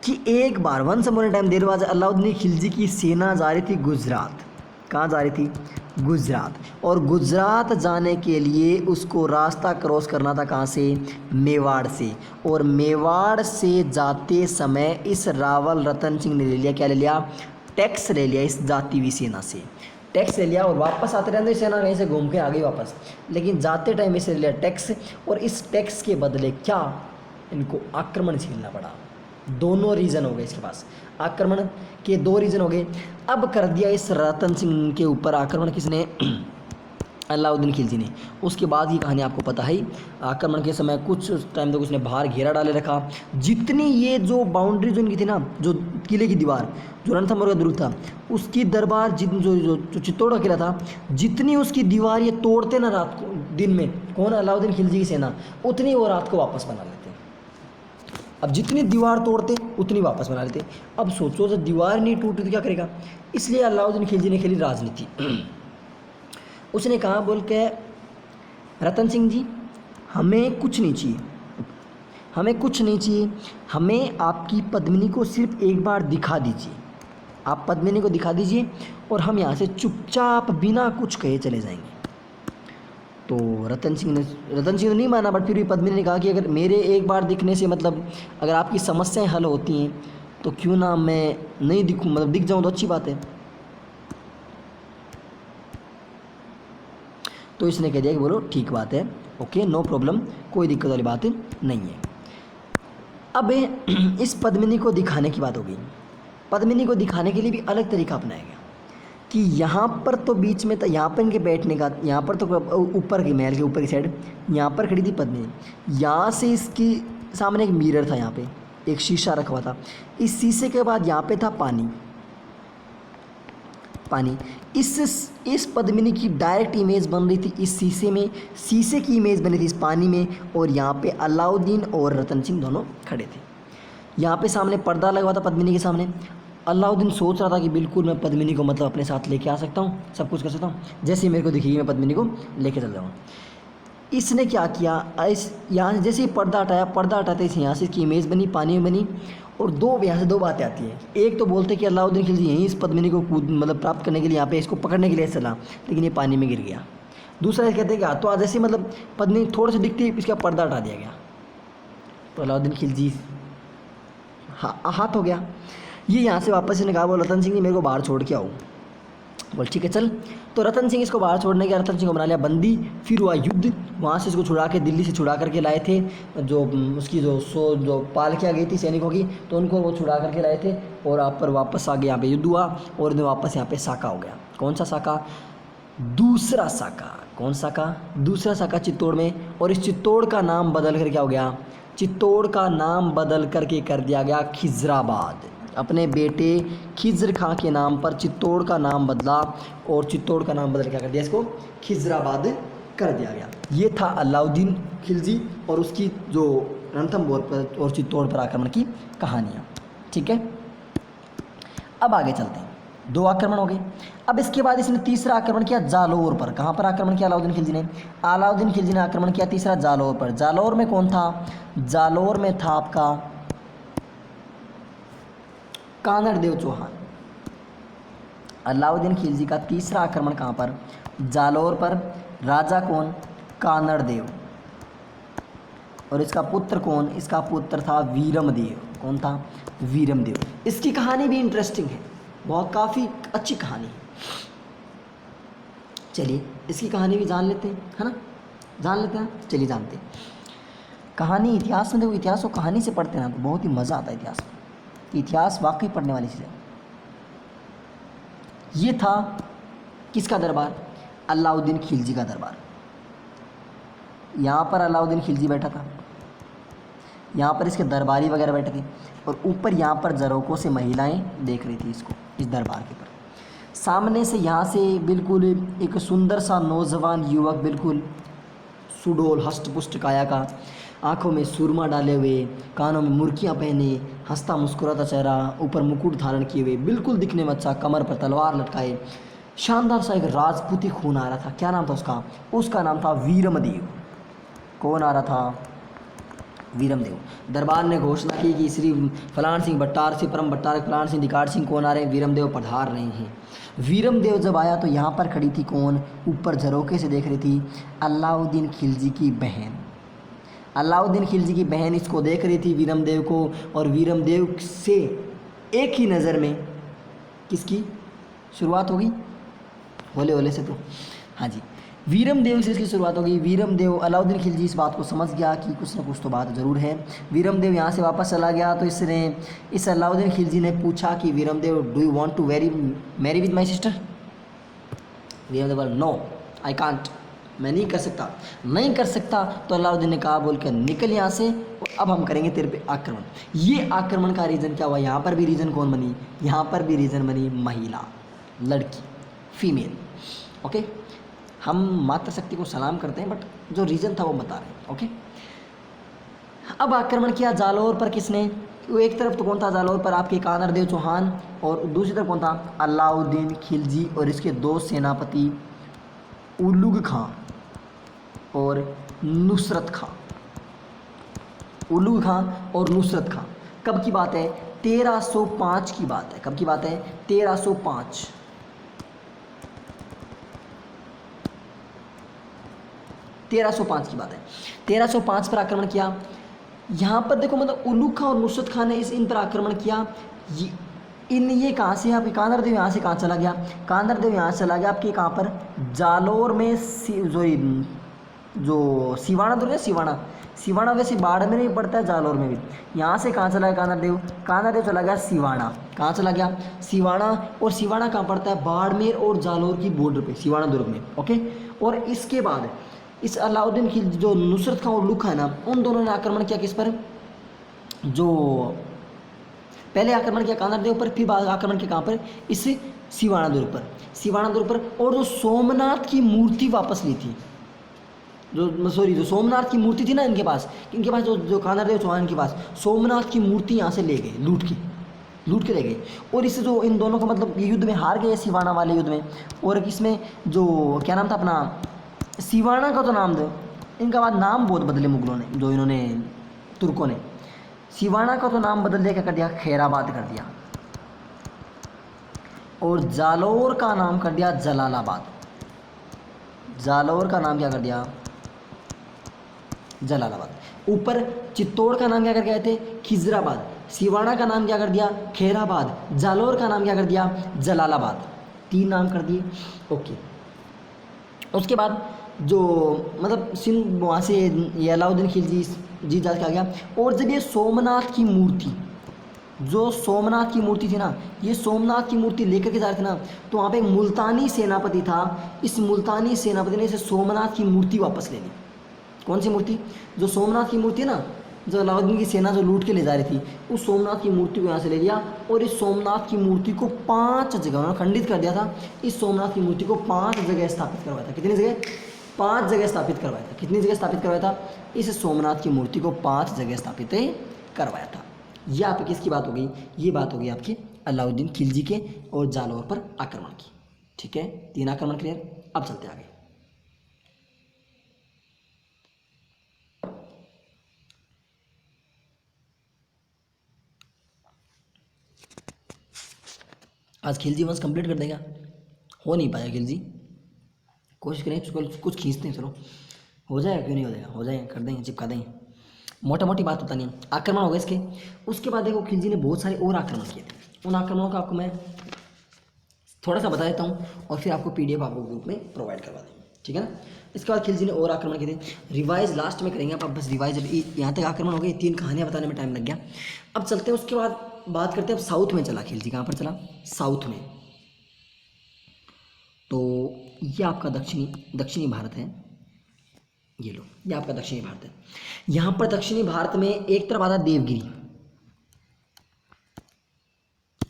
कि एक बार once upon a time there was Alauddin Khilji की सेना जा रही थी गुजरात। कहाँ जा रही थी? गुजरात। और गुजरात जाने के लिए उसको रास्ता क्रॉस करना था कहाँ से? मेवाड़ से। और मेवाड़ से जाते समय इस रावल रतन सिंह ने ले लिया, क्या ले लिया? टैक्स ले लिया इस जाती हुई सेना से। टैक्स ले लिया और वापस आते रहते सेना कहीं से घूम के आ गई वापस, लेकिन जाते टाइम इसे ले लिया टैक्स। और इस टैक्स के बदले क्या? इनको आक्रमण झेलना पड़ा। दोनों रीज़न हो गए इसके पास, आक्रमण के 2 रीज़न हो गए। अब कर दिया इस रतन सिंह के ऊपर आक्रमण किसने? अलाउद्दीन खिलजी ने। उसके बाद की कहानी आपको पता है, आक्रमण के समय कुछ टाइम तक उसने बाहर घेरा डाले रखा। जितनी ये जो बाउंड्री जो इनकी थी ना, जो किले की दीवार, जो रणथंभौर का दुर्ग था, उसकी दरबार जितनी जो चित्तौड़ का किला था, जितनी उसकी दीवार ये तोड़ते ना रात को, दिन में कौन, अलाउद्दीन खिलजी की सेना, उतनी वो रात को वापस बना लेते। अब जितनी दीवार तोड़ते उतनी वापस बना लेते। अब सोचो जब दीवार नहीं टूटी तो क्या करेगा, इसलिए अलाउद्दीन खिलजी ने खेली राजनीति। उसने कहा बोल के, रतन सिंह जी हमें कुछ नहीं चाहिए, हमें कुछ नहीं चाहिए, हमें आपकी पद्मिनी को सिर्फ एक बार दिखा दीजिए, आप पद्मिनी को दिखा दीजिए और हम यहाँ से चुपचाप बिना कुछ कहे चले जाएंगे। तो रतन सिंह ने नहीं माना, बट फिर भी पद्मिनी ने कहा कि अगर मेरे एक बार दिखने से मतलब अगर आपकी समस्याएं हल होती हैं तो क्यों ना मैं नहीं दिखूं, मतलब दिख जाऊं तो अच्छी बात है। तो इसने कह दिया कि बोलो ठीक बात है, ओके नो प्रॉब्लम, कोई दिक्कत वाली बात नहीं है। अब इस पद्मिनी को दिखाने की बात हो गई। पद्मिनी को दिखाने के लिए भी अलग तरीका अपनाया गया कि यहाँ पर तो बीच में था, यहाँ पर इनके बैठने का, यहाँ पर तो ऊपर की महल के ऊपर की साइड यहाँ पर खड़ी थी पद्मिनी, यहाँ से इसकी सामने एक मिरर था, यहाँ पे एक शीशा रखा हुआ था, इस शीशे के बाद यहाँ पे था पानी। इस पद्मिनी की डायरेक्ट इमेज बन रही थी इस शीशे में, शीशे की इमेज बनी थी इस पानी में, और यहाँ पे अलाउद्दीन और रतन सिंह दोनों खड़े थे। यहाँ पे सामने पर्दा लगा हुआ था पद्मिनी के सामने। अलाउद्दीन सोच रहा था कि बिल्कुल मैं पद्मिनी को मतलब अपने साथ लेके आ सकता हूँ, सब कुछ कर सकता हूँ, जैसे ही मेरे को दिखेगी मैं पद्मिनी को लेके चल जाऊँ। इसने क्या किया, इस यहाँ जैसे ही पर्दा हटाया, पर्दा हटाते इस यहाँ से इसकी इमेज बनी, पानी में बनी, और यहाँ से दो बातें आती हैं। एक तो बोलते हैं कि अलाउद्दीन खिलजी यहीं इस पद्मिनी को मतलब प्राप्त करने के लिए यहाँ पे इसको पकड़ने के लिए चला, लेकिन ये पानी में गिर गया। दूसरा कहते हैं कि हाथों हाथ जैसे मतलब पद्मिनी थोड़ा सा दिखती है, इसका पर्दा हटा दिया गया, तो अलाउद्दीन खिलजी हाथ हो गया। ये यहाँ से वापस इसने कहा, बोल रतन सिंह जी मेरे को बाहर छोड़ के आओ। बोल ठीक है चल। तो रतन सिंह इसको बाहर छोड़ने गया, रतन सिंह को बना लिया बंदी। फिर हुआ युद्ध, वहाँ से इसको छुड़ा के दिल्ली से छुड़ा करके लाए थे, जो उसकी जो पालकियाँ गई थी सैनिकों की, तो उनको वो छुड़ा करके लाए थे, और आप पर वापस आ गए, यहाँ पे युद्ध हुआ, और इन्हें वापस यहाँ पे साका हो गया। कौन सा साका? दूसरा साका। कौन साका? दूसरा साका चित्तौड़ में। और इस चित्तौड़ का नाम बदल कर क्या हो गया? चित्तौड़ का नाम बदल करके कर दिया गया खिजराबाद। अपने बेटे खिज्र खां के नाम पर चित्तौड़ का नाम बदला, और चित्तौड़ का नाम बदल क्या कर दिया, इसको खिजराबाद कर दिया गया। ये था अलाउद्दीन खिलजी और उसकी जो रणथंभौर पर और चित्तौड़ पर आक्रमण की कहानियाँ। ठीक है, अब आगे चलते हैं। 2 आक्रमण हो गए। अब इसके बाद इसने तीसरा आक्रमण किया जालौर पर। कहाँ पर आक्रमण किया अलाउद्दीन खिलजी ने? अलाउद्दीन खिलजी ने आक्रमण किया तीसरा जालौर पर। जालौर में कौन था? जालौर में था आपका कानड़ देव चौहान। अलाउद्दीन खिलजी का तीसरा आक्रमण कहाँ पर? जालौर पर। राजा कौन? कानड़ देव। और इसका पुत्र कौन? इसका पुत्र था वीरमदेव। कौन था? वीरमदेव। इसकी कहानी भी इंटरेस्टिंग है, बहुत काफ़ी अच्छी कहानी है। चलिए इसकी कहानी भी जान लेते हैं, है ना? जान लेते हैं, चलिए जानते हैं कहानी। इतिहास में देखो, इतिहास को कहानी से पढ़ते हैं ना तो बहुत ही मज़ा आता है इतिहास में। इतिहास वाकई पढ़ने वाली चीज़ है। ये था किसका दरबार? अलाउद्दीन खिलजी का दरबार। यहाँ पर अलाउद्दीन खिलजी बैठा था, यहाँ पर इसके दरबारी वगैरह बैठे थे, और ऊपर यहाँ पर झरोकों से महिलाएं देख रही थी इसको, इस दरबार के पर। सामने से यहाँ से बिल्कुल एक सुंदर सा नौजवान युवक, बिल्कुल सुडोल हष्टपुष्ट काया का, आंखों में सुरमा डाले हुए, कानों में मुर्कियाँ पहने, हंसता मुस्कुराता चेहरा, ऊपर मुकुट धारण किए हुए, बिल्कुल दिखने में अच्छा, कमर पर तलवार लटकाए, शानदार सा एक राजपूती खून आ रहा था। क्या नाम था उसका? उसका नाम था वीरमदेव। कौन आ रहा था? वीरमदेव। दरबार ने घोषणा की कि श्री फलान सिंह भट्टार से परम भट्टार फलान सिंह दिकार सिंह कौन आ रहे हैं? वीरमदेव पधार रहे हैं। वीरमदेव जब आया तो यहाँ पर खड़ी थी कौन? ऊपर झरोके से देख रही थी अलाउद्दीन खिलजी की बहन। अलाउद्दीन खिलजी की बहन इसको देख रही थी, वीरमदेव को, और वीरमदेव से एक ही नज़र में किसकी शुरुआत होगी? होले होले से तो, हाँ जी, वीरमदेव से इसकी शुरुआत होगी। वीरमदेव, अलाउद्दीन खिलजी इस बात को समझ गया कि कुछ ना कुछ तो बात ज़रूर है। वीरमदेव यहाँ से वापस चला गया तो इस अलाउद्दीन खिलजी ने पूछा कि Viramdev, do you want to marry with my sister? Viramdev बोला, नो आई कांट, मैं नहीं कर सकता। नहीं कर सकता तो अलाउद्दीन ने कहा बोलकर निकल यहाँ से, और अब हम करेंगे तेरे पे आक्रमण। ये आक्रमण का रीज़न क्या हुआ, यहाँ पर भी रीज़न कौन बनी, यहाँ पर भी रीज़न बनी महिला, लड़की, फीमेल। ओके, हम मातृशक्ति को सलाम करते हैं, बट जो रीज़न था वो बता रहे हैं। ओके, अब आक्रमण किया जालौर पर किसने, वो एक तरफ तो कौन था जालौर पर, आपके कानरदेव चौहान, और दूसरी तरफ कौन था, अलाउद्दीन खिलजी और इसके दो सेनापति उलुग खां और नुसरत खां। उलुग खां और नुसरत खां। कब की बात है, 1305 की बात है। कब की बात है, 1305। 1305 की बात है। 1305 पर आक्रमण किया। यहाँ पर देखो मतलब उलुग खां और नुसरत खां ने इन पर आक्रमण किया। ये कहाँ से, आपके कानरदेव यहाँ से कहाँ चला गया, कानरदेव यहाँ से चला गया आपके कहाँ पर, जालौर में जो सिवाना दुर्ग है, सिवाना वैसे बाढ़ में नहीं पड़ता है, जालौर में भी। यहाँ से कहाँ चला गया कानरदेव, कानरदेव चला गया सिवाना। कहाँ चला गया, सिवाना। और सिवाना कहाँ पड़ता है, बाड़मेर और जालौर की बॉर्डर पे, सिवाना दुर्ग में। ओके, और इसके बाद इस अलाउद्दीन की जो नुसरत खां और उलुग खां है ना, उन दोनों ने आक्रमण किया किस पर, जो पहले आक्रमण किया कानरदेव पर, फिर बाद आक्रमण किया कहाँ पर, इस सिवाना दुर्ग पर, सिवाना दुर्ग पर। और जो सोमनाथ की मूर्ति वापस ली थी, जो सोमनाथ की मूर्ति थी ना इनके पास जो कानरदेव चौहान के पास सोमनाथ की मूर्ति यहाँ से ले गए, लूट के ले गए। और इससे जो इन दोनों का मतलब ये युद्ध में हार गए, सिवाना वाले युद्ध में। और इसमें जो क्या नाम था अपना, सिवाना का तो नाम था, इनका बाद नाम बहुत बदले मुगलों ने, जो इन्होंने तुर्कों ने। सिवाना का तो नाम बदल दिया, क्या कर दिया, खैराबाद कर दिया। और जालौर का नाम कर दिया जलालाबाद। जालौर का नाम क्या कर दिया, जलालाबाद। ऊपर चित्तौड़ का नाम क्या कर गए थे, खिजराबाद। सिवाना का नाम क्या कर दिया, खैराबाद। जालौर का नाम क्या कर दिया, जलालाबाद। 3 नाम कर दिए। ओके, उसके बाद जो मतलब सिंध वहाँ से ये अलाउद्दीन खिलजी जीत जात के आ गया। और जब ये सोमनाथ की मूर्ति, जो सोमनाथ की मूर्ति थी ना, ये सोमनाथ की मूर्ति लेकर के जा रहे थे ना, तो वहाँ पे एक मुल्तानी सेनापति था। इस मुल्तानी सेनापति ने इसे सोमनाथ की मूर्ति वापस ले ली। कौन सी मूर्ति, जो सोमनाथ की मूर्ति है ना, जो अलाउद्दीन की सेना जो लूट के ले जा रही थी, उस सोमनाथ की मूर्ति को यहाँ से ले लिया। और इस सोमनाथ की मूर्ति को 5 जगह उन्होंने खंडित कर दिया था। इस सोमनाथ की मूर्ति को 5 जगह स्थापित करवाया था। कितनी जगह, 5 जगह स्थापित करवाया था। कितनी जगह स्थापित करवाया था, इस सोमनाथ की मूर्ति को 5 जगह स्थापित करवाया था। ये आपकी किसकी बात हो गई, ये बात हो गई आपके अलाउद्दीन खिलजी के और जालौर पर आक्रमण की। ठीक है, 3 आक्रमण क्लियर। अब चलते आगे। आज खिलजी वंश कंप्लीट कर देगा, हो नहीं पाया खिलजी, कोशिश करें कुछ खींचते हैं, चलो हो जाएगा, क्यों नहीं हो जाएगा, हो जाएगा, कर देंगे, चिपका देंगे। मोटा मोटी बात होता नहीं है। आक्रमण हो गए इसके। उसके बाद देखो खिलजी ने बहुत सारे और आक्रमण किए थे। उन आक्रमणों का आपको मैं थोड़ा सा बता देता हूँ, और फिर आपको PDF आपको ग्रुप में प्रोवाइड करवा देंगे, ठीक है ना। इसके बाद खिलजी ने और आक्रमण किए थे। रिवाइज लास्ट में करेंगे, आप बस रिवाइज, यहाँ तक आक्रमण हो गए, 3 कहानियाँ बताने में टाइम लग गया। अब चलते हैं, उसके बाद बात करते हैं अब साउथ में चला खिलजी, कहाँ पर चला, साउथ में। तो ये आपका दक्षिणी भारत है, ये लो, ये आपका दक्षिणी भारत है। यहाँ पर दक्षिणी भारत में एक तरफ आता देवगिरी,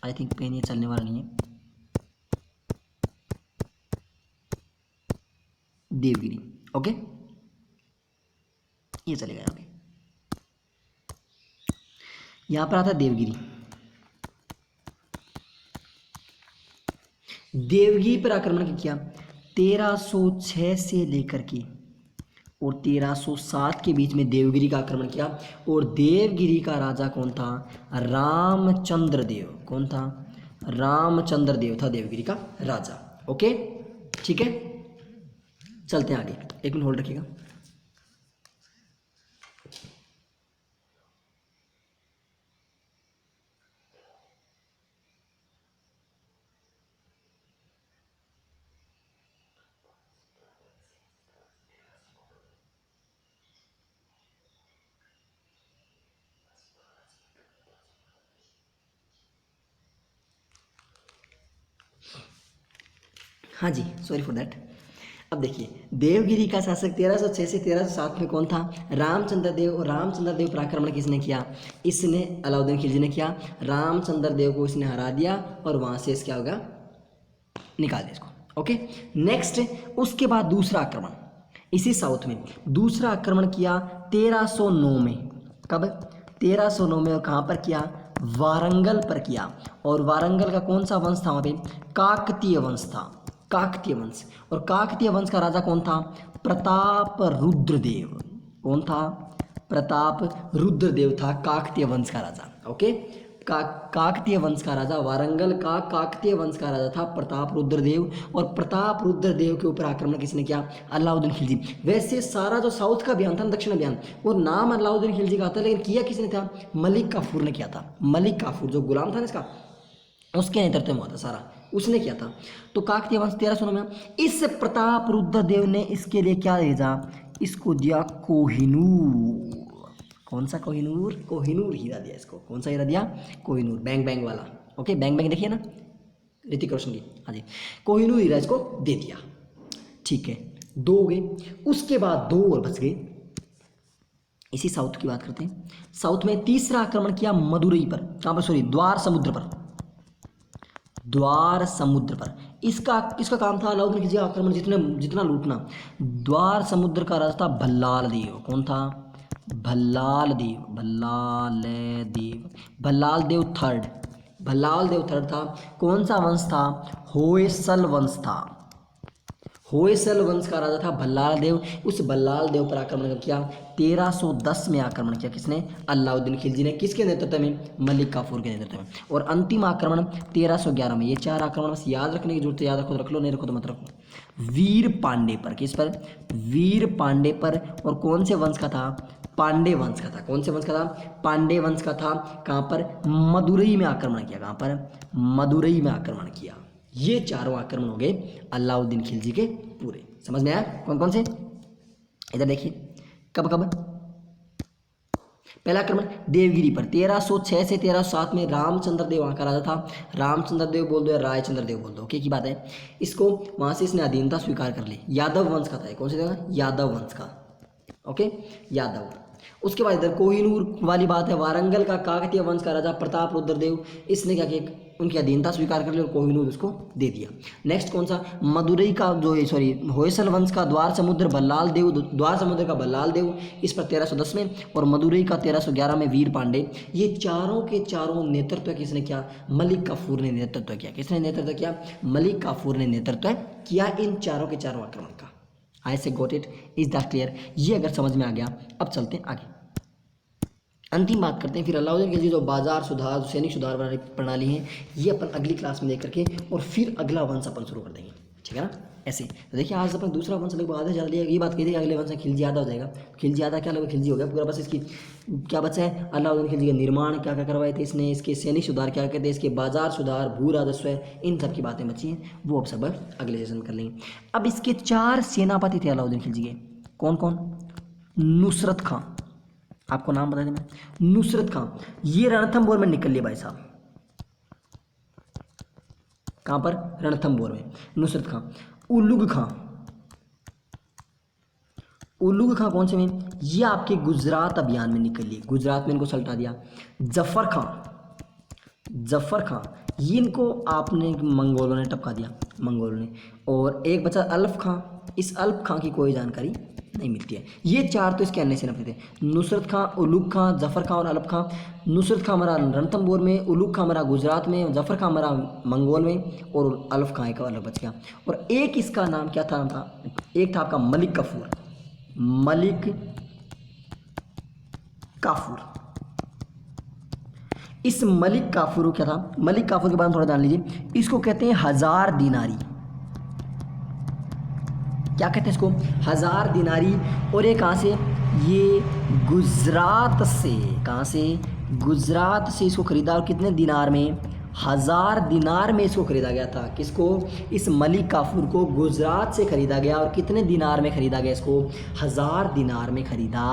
आई थिंक पेन ये चलने वाला नहीं है, देवगिरी। ओके, ये चलेगा यहाँ पे। यहाँ पर आता देवगिरी। देवगिरी पर आक्रमण किया 1306 से लेकर के और 1307 के बीच में देवगिरी का आक्रमण किया। और देवगिरी का राजा कौन था, रामचंद्र देव। कौन था, रामचंद्र देव था देवगिरी का राजा। ओके, ठीक है, चलते हैं आगे। 1 मिनट होल्ड रखिएगा। हाँ जी, सॉरी फॉर दैट। अब देखिए, देवगिरी का शासक 1306 से 1307 में कौन था? रामचंद्र देव। और रामचंद्र देव पर आक्रमण किसने किया? इसने, अलाउद्दीन खिलजी ने किया। रामचंद्र देव को इसने हरा दिया और वहाँ से क्या होगा, निकाल दिया इसको। ओके, नेक्स्ट, उसके बाद दूसरा आक्रमण इसी साउथ में, दूसरा आक्रमण किया 1309 में। कब? 1309 में। और कहाँ पर किया? वारंगल पर किया। और वारंगल का कौन सा वंश था वहाँ पे? काकतीय वंश था, काकतीय वंश। और काकतीय वंश का राजा कौन था? प्रताप रुद्रदेव। कौन था? प्रताप रुद्रदेव था काकतीय वंश का राजा। ओके, काकतीय वंश का राजा, वारंगल का काकतीय वंश का राजा था प्रताप रुद्रदेव। और प्रताप रुद्रदेव के ऊपर आक्रमण किसने किया? अलाउद्दीन खिलजी। वैसे सारा जो साउथ का अभियान था ना, दक्षिण अभियान, वो नाम अलाउद्दीन खिलजी का था, लेकिन किया किसने था? मलिक काफूर ने किया था। मलिक काफूर जो गुलाम था ना इसका, उसके नेतृत्व में हुआ था सारा, उसने किया था। तो काकतीय वंश 1309 में। इस प्रताप रुद्रदेव ने इसके लिए क्या भेजा? इसको दिया कोहिनूर। कौन सा कोहिनूर? कोहिनूर हीरा दिया इसको। कौन सा हीरा दिया? कोहिनूर, बैंग बैंग वाला। ओके, बैंग बैंग देखिए ना ऋतिक रोशन की, हाँ जी, कोहिनूर हीरा इसको दे दिया। ठीक है, 2 हो गए। उसके बाद 2 और बच गए। इसी साउथ की बात करते हैं। साउथ में तीसरा आक्रमण किया मदुरई पर। कहाँ पर? सॉरी, द्वार समुद्र पर। द्वार समुद्र पर इसका काम था अलाउद्दीन खिलजी का आक्रमण जितना लूटना। द्वार समुद्र का राजा था भल्लाल देव। कौन था? भल्लाल देव। भल्लाल देव थर्ड। भल्लाल देव थर्ड था। कौन सा वंश था? होयसल वंश था। होयसल वंश का राजा था भल्लाल देव। उस भल्लाल देव पर आक्रमण किया 1310 में। आक्रमण किया किसने? अलाउद्दीन खिलजी ने। किसके नेतृत्व में? मलिक काफूर के नेतृत्व में। और अंतिम आक्रमण 1311 में। ये 4 आक्रमण बस याद रखने की जरूरत है, याद रखो तो रख लो, नहीं रखो तो मत रखो। वीर पांडे पर। किस पर? वीर पांडे पर। और कौन से वंश का था? पांडे वंश का था। कौन से वंश का था? पांडे वंश का था। कहाँ पर? मदुरई में आक्रमण किया। कहाँ पर? मदुरई में आक्रमण किया। ये 4 आक्रमण हो गए अलाउद्दीन खिलजी के पूरे। समझ में आया कौन कौन से? इधर देखिए, कब कब? पहला आक्रमण देवगिरी पर 1306 से 1307 में। रामचंद्र देव वहाँ का राजा था। रामचंद्र देव बोल दो या रायचंद्र देव बोल दो, ओके की बात है। इसको वहाँ से इसने अधीनता स्वीकार कर ली। यादव वंश का था। कौन से देगा? यादव वंश का। ओके, यादव। उसके बाद इधर कोहिनूर वाली बात है। वारंगल का काकतीय वंश का राजा प्रताप रुद्रदेव, इसने क्या किया? उनकी अधीनता स्वीकार कर ली और कोहिनूर उसको दे दिया। नेक्स्ट कौन सा? मदुरई का जो सॉरी होयसल वंश का द्वार समुद्र भल्लाल देव, द्वार समुद्र का भल्लाल देव, इस पर 1310 में। और मदुरई का 1311 में वीर पांडे। ये चारों के चारों नेतृत्व किसने किया? मलिक काफूर ने नेतृत्व किया। किसने नेतृत्व किया? मलिक काफूर ने नेतृत्व किया इन चारों के चारों आक्रमण का। आई से got it, is that clear? ये अगर समझ में आ गया, अब चलते हैं आगे, अंतिम बात करते हैं। फिर अलाउद्दीन खिलजी जो बाजार सुधार, सैनिक सुधार प्रणाली है, ये अपन अगली क्लास में देख करके और फिर अगला वंश अपन शुरू कर देंगे, ठीक है ना? ऐसे तो देखिए, आज अपन दूसरा वंश लगभग आधा चल दिया। ये बात कही थी अगले वंश में खिलजी आधा हो जाएगा। खिलजी आधा क्या लगभग खिलजी हो गया पूरा। बस इसकी क्या बचा है? अलाउद्दीन खिलजी का निर्माण क्या क्या करवाए थे इसने, इसके सैनिक सुधार क्या कहते हैं, इसके बाजार सुधार, भू राजस्व, इन सब की बातें बची हैं, वो अब सब अगले सेशन कर लेंगे। अब इसके 4 सेनापति थे अलाउद्दीन खिलजी के। कौन कौन? नुसरत खां, आपको नाम बता दें मैं, नुसरत खां। ये रणथंभौर में निकल लिए भाई साहब। कहां पर? रणथंभौर में। नुसरत खां। उलुग खां। उलुग खां कौन से में? ये आपके गुजरात अभियान में निकल लिए, गुजरात में इनको सल्टा दिया। जफर खां। जफर खां, ये इनको आपने मंगोलों ने टपका दिया, मंगोलों ने। और एक बचा अल्फ खां। इस अल्फ खां की कोई जानकारी नहीं मिलती है। ये 4 तो इसके अन्य सेनापति थे, नुसरत खां, उलुग खां, जफर खां और अल्फ खां। नुसरत खां मरा रणथंभौर में, उलुग खां मरा गुजरात में, जफर खां मरा मंगोल में, और अल्फ खां एक अलग बच गया। और एक इसका नाम क्या था? एक था आपका मलिक काफूर। मलिक काफूर। इस मलिक काफूर क्या था? मलिक काफूर के बारे में थोड़ा जान लीजिए। इसको कहते हैं 1000 दिनारी। क्या कहते हैं इसको? 1000 दिनारी। और ये कहाँ से? ये गुजरात से। कहाँ से? गुजरात से इसको खरीदा। और कितने दिनार में? 1000 दिनार में इसको खरीदा गया था। किसको? इस मलिक काफूर को गुजरात से खरीदा गया। और कितने दिनार में खरीदा गया इसको? 1000 दिनार में खरीदा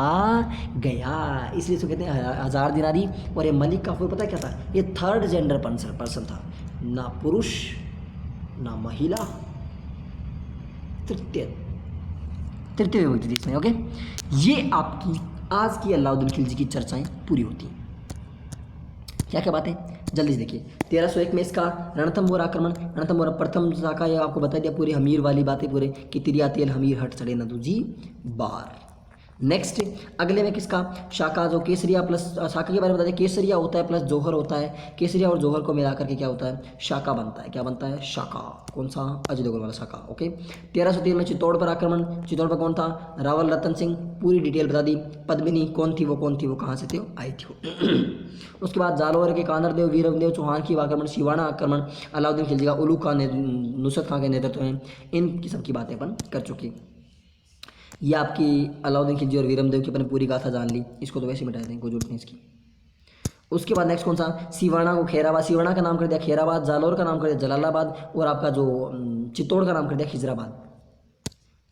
गया, इसलिए इसको कहते हैं 1000 दिनारी। और ये मलिक काफूर पता क्या था? ये 3rd जेंडर पर्सन था, ना पुरुष ना महिला, तृतीय तृतीय विभक्ति थी इसमें। ओके, ये आपकी आज की अलाउद्दीन खिलजी की चर्चाएं पूरी होती हैं। क्या क्या बात है जल्दी से देखिए। 1301 में इसका रणथंभौर आक्रमण, रणथंभौर प्रथम शाखा, ये आपको बता दिया पूरी हमीर वाली बातें पूरे कि तिरिया तेल हमीर हट चढ़े न दूजी बार। नेक्स्ट अगले में किसका शाखा, जो केसरिया प्लस शाखा के बारे में बता दें, केसरिया होता है प्लस जौहर होता है, केसरिया और जौहर को मिलाकर के क्या होता है शाखा बनता है। क्या बनता है शाखा, कौन सा अजय देवगन वाला शाखा। ओके, 1303 में चित्तौड़ पर आक्रमण, चित्तौड़ पर कौन था रावल रतन सिंह, पूरी डिटेल बता दी। पद्मिनी कौन थी, वो कहाँ से थे, वो आई थी। उसके बाद जालौर के कानरदेव वीरदेव चौहान की आक्रमण, सिवाना आक्रमण, अलाउद्दीन खिलजी का उलू का नुसरत खां के नेतृत्व में, इन सब की बातें अपन कर चुकी। ये आपकी अलाउद्दीन खिलजी और वीरमदेव की अपन पूरी गाथा जान ली, इसको तो वैसे मिटा दें, कोई जरूरत नहीं इसकी। उसके बाद नेक्स्ट कौन सा, सिवाना को खैराबाद, सिवाना का नाम कर दिया खैराबाद, जालौर का नाम कर दिया जलालाबाद, और आपका जो चित्तौड़ का नाम कर दिया खिजराबाद।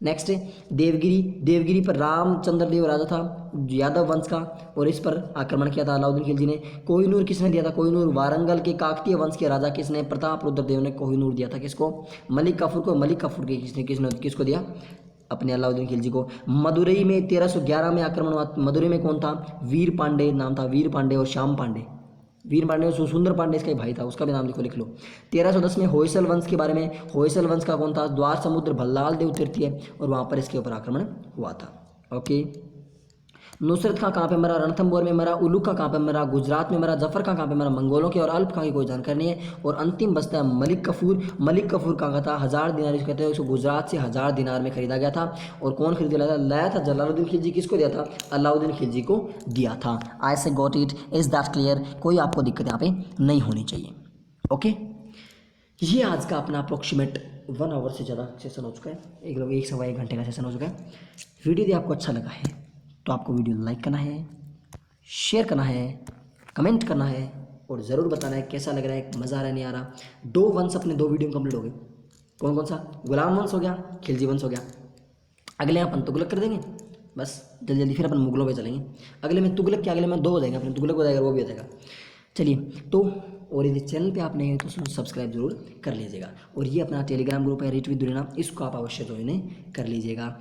नेक्स्ट देवगिरी, देवगिरी पर रामचंद्र देव राजा था यादव वंश का, और इस पर आक्रमण किया था अलाउद्दीन खिलजी ने। कोहिनूर किसने दिया था, कोहिनूर वारंगल के काकतीय वंश के राजा किसने, प्रताप रुद्र देव ने कोहिनूर दिया था किसको, मलिक काफूर को। मलिक काफूर के किसको दिया, अपने अलाउद्दीन खिलजी को। मदुरई में 1311 में आक्रमण हुआ, मदुरई में कौन था, वीर पांडे नाम था, वीर पांडे और श्याम पांडे, वीर पांडे और सुंदर पांडे इसका भाई था, उसका भी नाम लिख लो। 1310 में होयसल वंश के बारे में, होयसल वंश का कौन था, द्वार समुद्र भल्लाल देव तृतीय, और वहाँ पर इसके ऊपर आक्रमण हुआ था। ओके, नुसरत खां कहाँ पे मरा, रणथंभौर में मरा, उलूग का कहाँ पे मरा, गुजरात में मरा, जफर खां कहाँ पे मरा, मंगोलों के और अल्प खां की कोई जानकारी नहीं है। और अंतिम बचता है मलिक कफूर, मलिक कफूर कहाँ का था, 1000 दिनार इसको कहते हैं, उसको गुजरात से 1000 दिनार में खरीदा गया था। और कौन खरीद लाया था, जलालुद्दीन खिलजी, किसको दिया था, अलाउद्दीन खिलजी को दिया था। आई see got it, is that clear, कोई आपको दिक्कत यहाँ पे नहीं होनी चाहिए। ओके, ये आज का अपना अप्रोक्सीमेट 1 आवर से ज़्यादा सेशन हो चुका है, एक सवा एक घंटे का सेशन हो चुका है। वीडियो यदि आपको अच्छा लगा है तो आपको वीडियो लाइक करना है, शेयर करना है, कमेंट करना है, और ज़रूर बताना है कैसा लग रहा है, मज़ा आ रहा है नहीं आ रहा। 2 वंश अपने 2 वीडियो में कंप्लीट हो गए। कौन कौन सा, गुलाम वंश हो गया, खिलजी वंश हो गया। अगले अपन तुगलक कर देंगे, बस जल्दी जल्दी फिर अपन मुगलों पे चलेंगे। अगले में तुगलक के अगले में 2 हो जाएगा, अपने तुगलक हो जाएगा, वो भी हो जाएगा। चलिए तो, और यदि चैनल पे आप नए हैं तो सब्सक्राइब जरूर कर लीजिएगा। और ये अपना टेलीग्राम ग्रुप है रीट विद दुनिया, इसको आप अवश्य ज्वाइन कर लीजिएगा।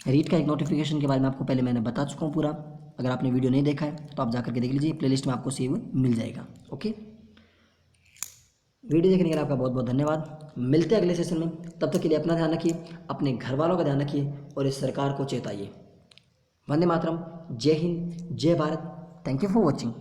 रीट का एक नोटिफिकेशन के बारे में आपको पहले मैंने बता चुका हूँ पूरा, अगर आपने वीडियो नहीं देखा है तो आप जाकर के देख लीजिए, प्लेलिस्ट में आपको सेव मिल जाएगा। ओके, वीडियो देखने के लिए आपका बहुत बहुत धन्यवाद। मिलते हैं अगले सेशन में, तब तक के लिए अपना ध्यान रखिए, अपने घर वालों का ध्यान रखिए, और इस सरकार को चेताइए। वंदे मातरम, जय हिंद, जय Bharat, thank you for watching.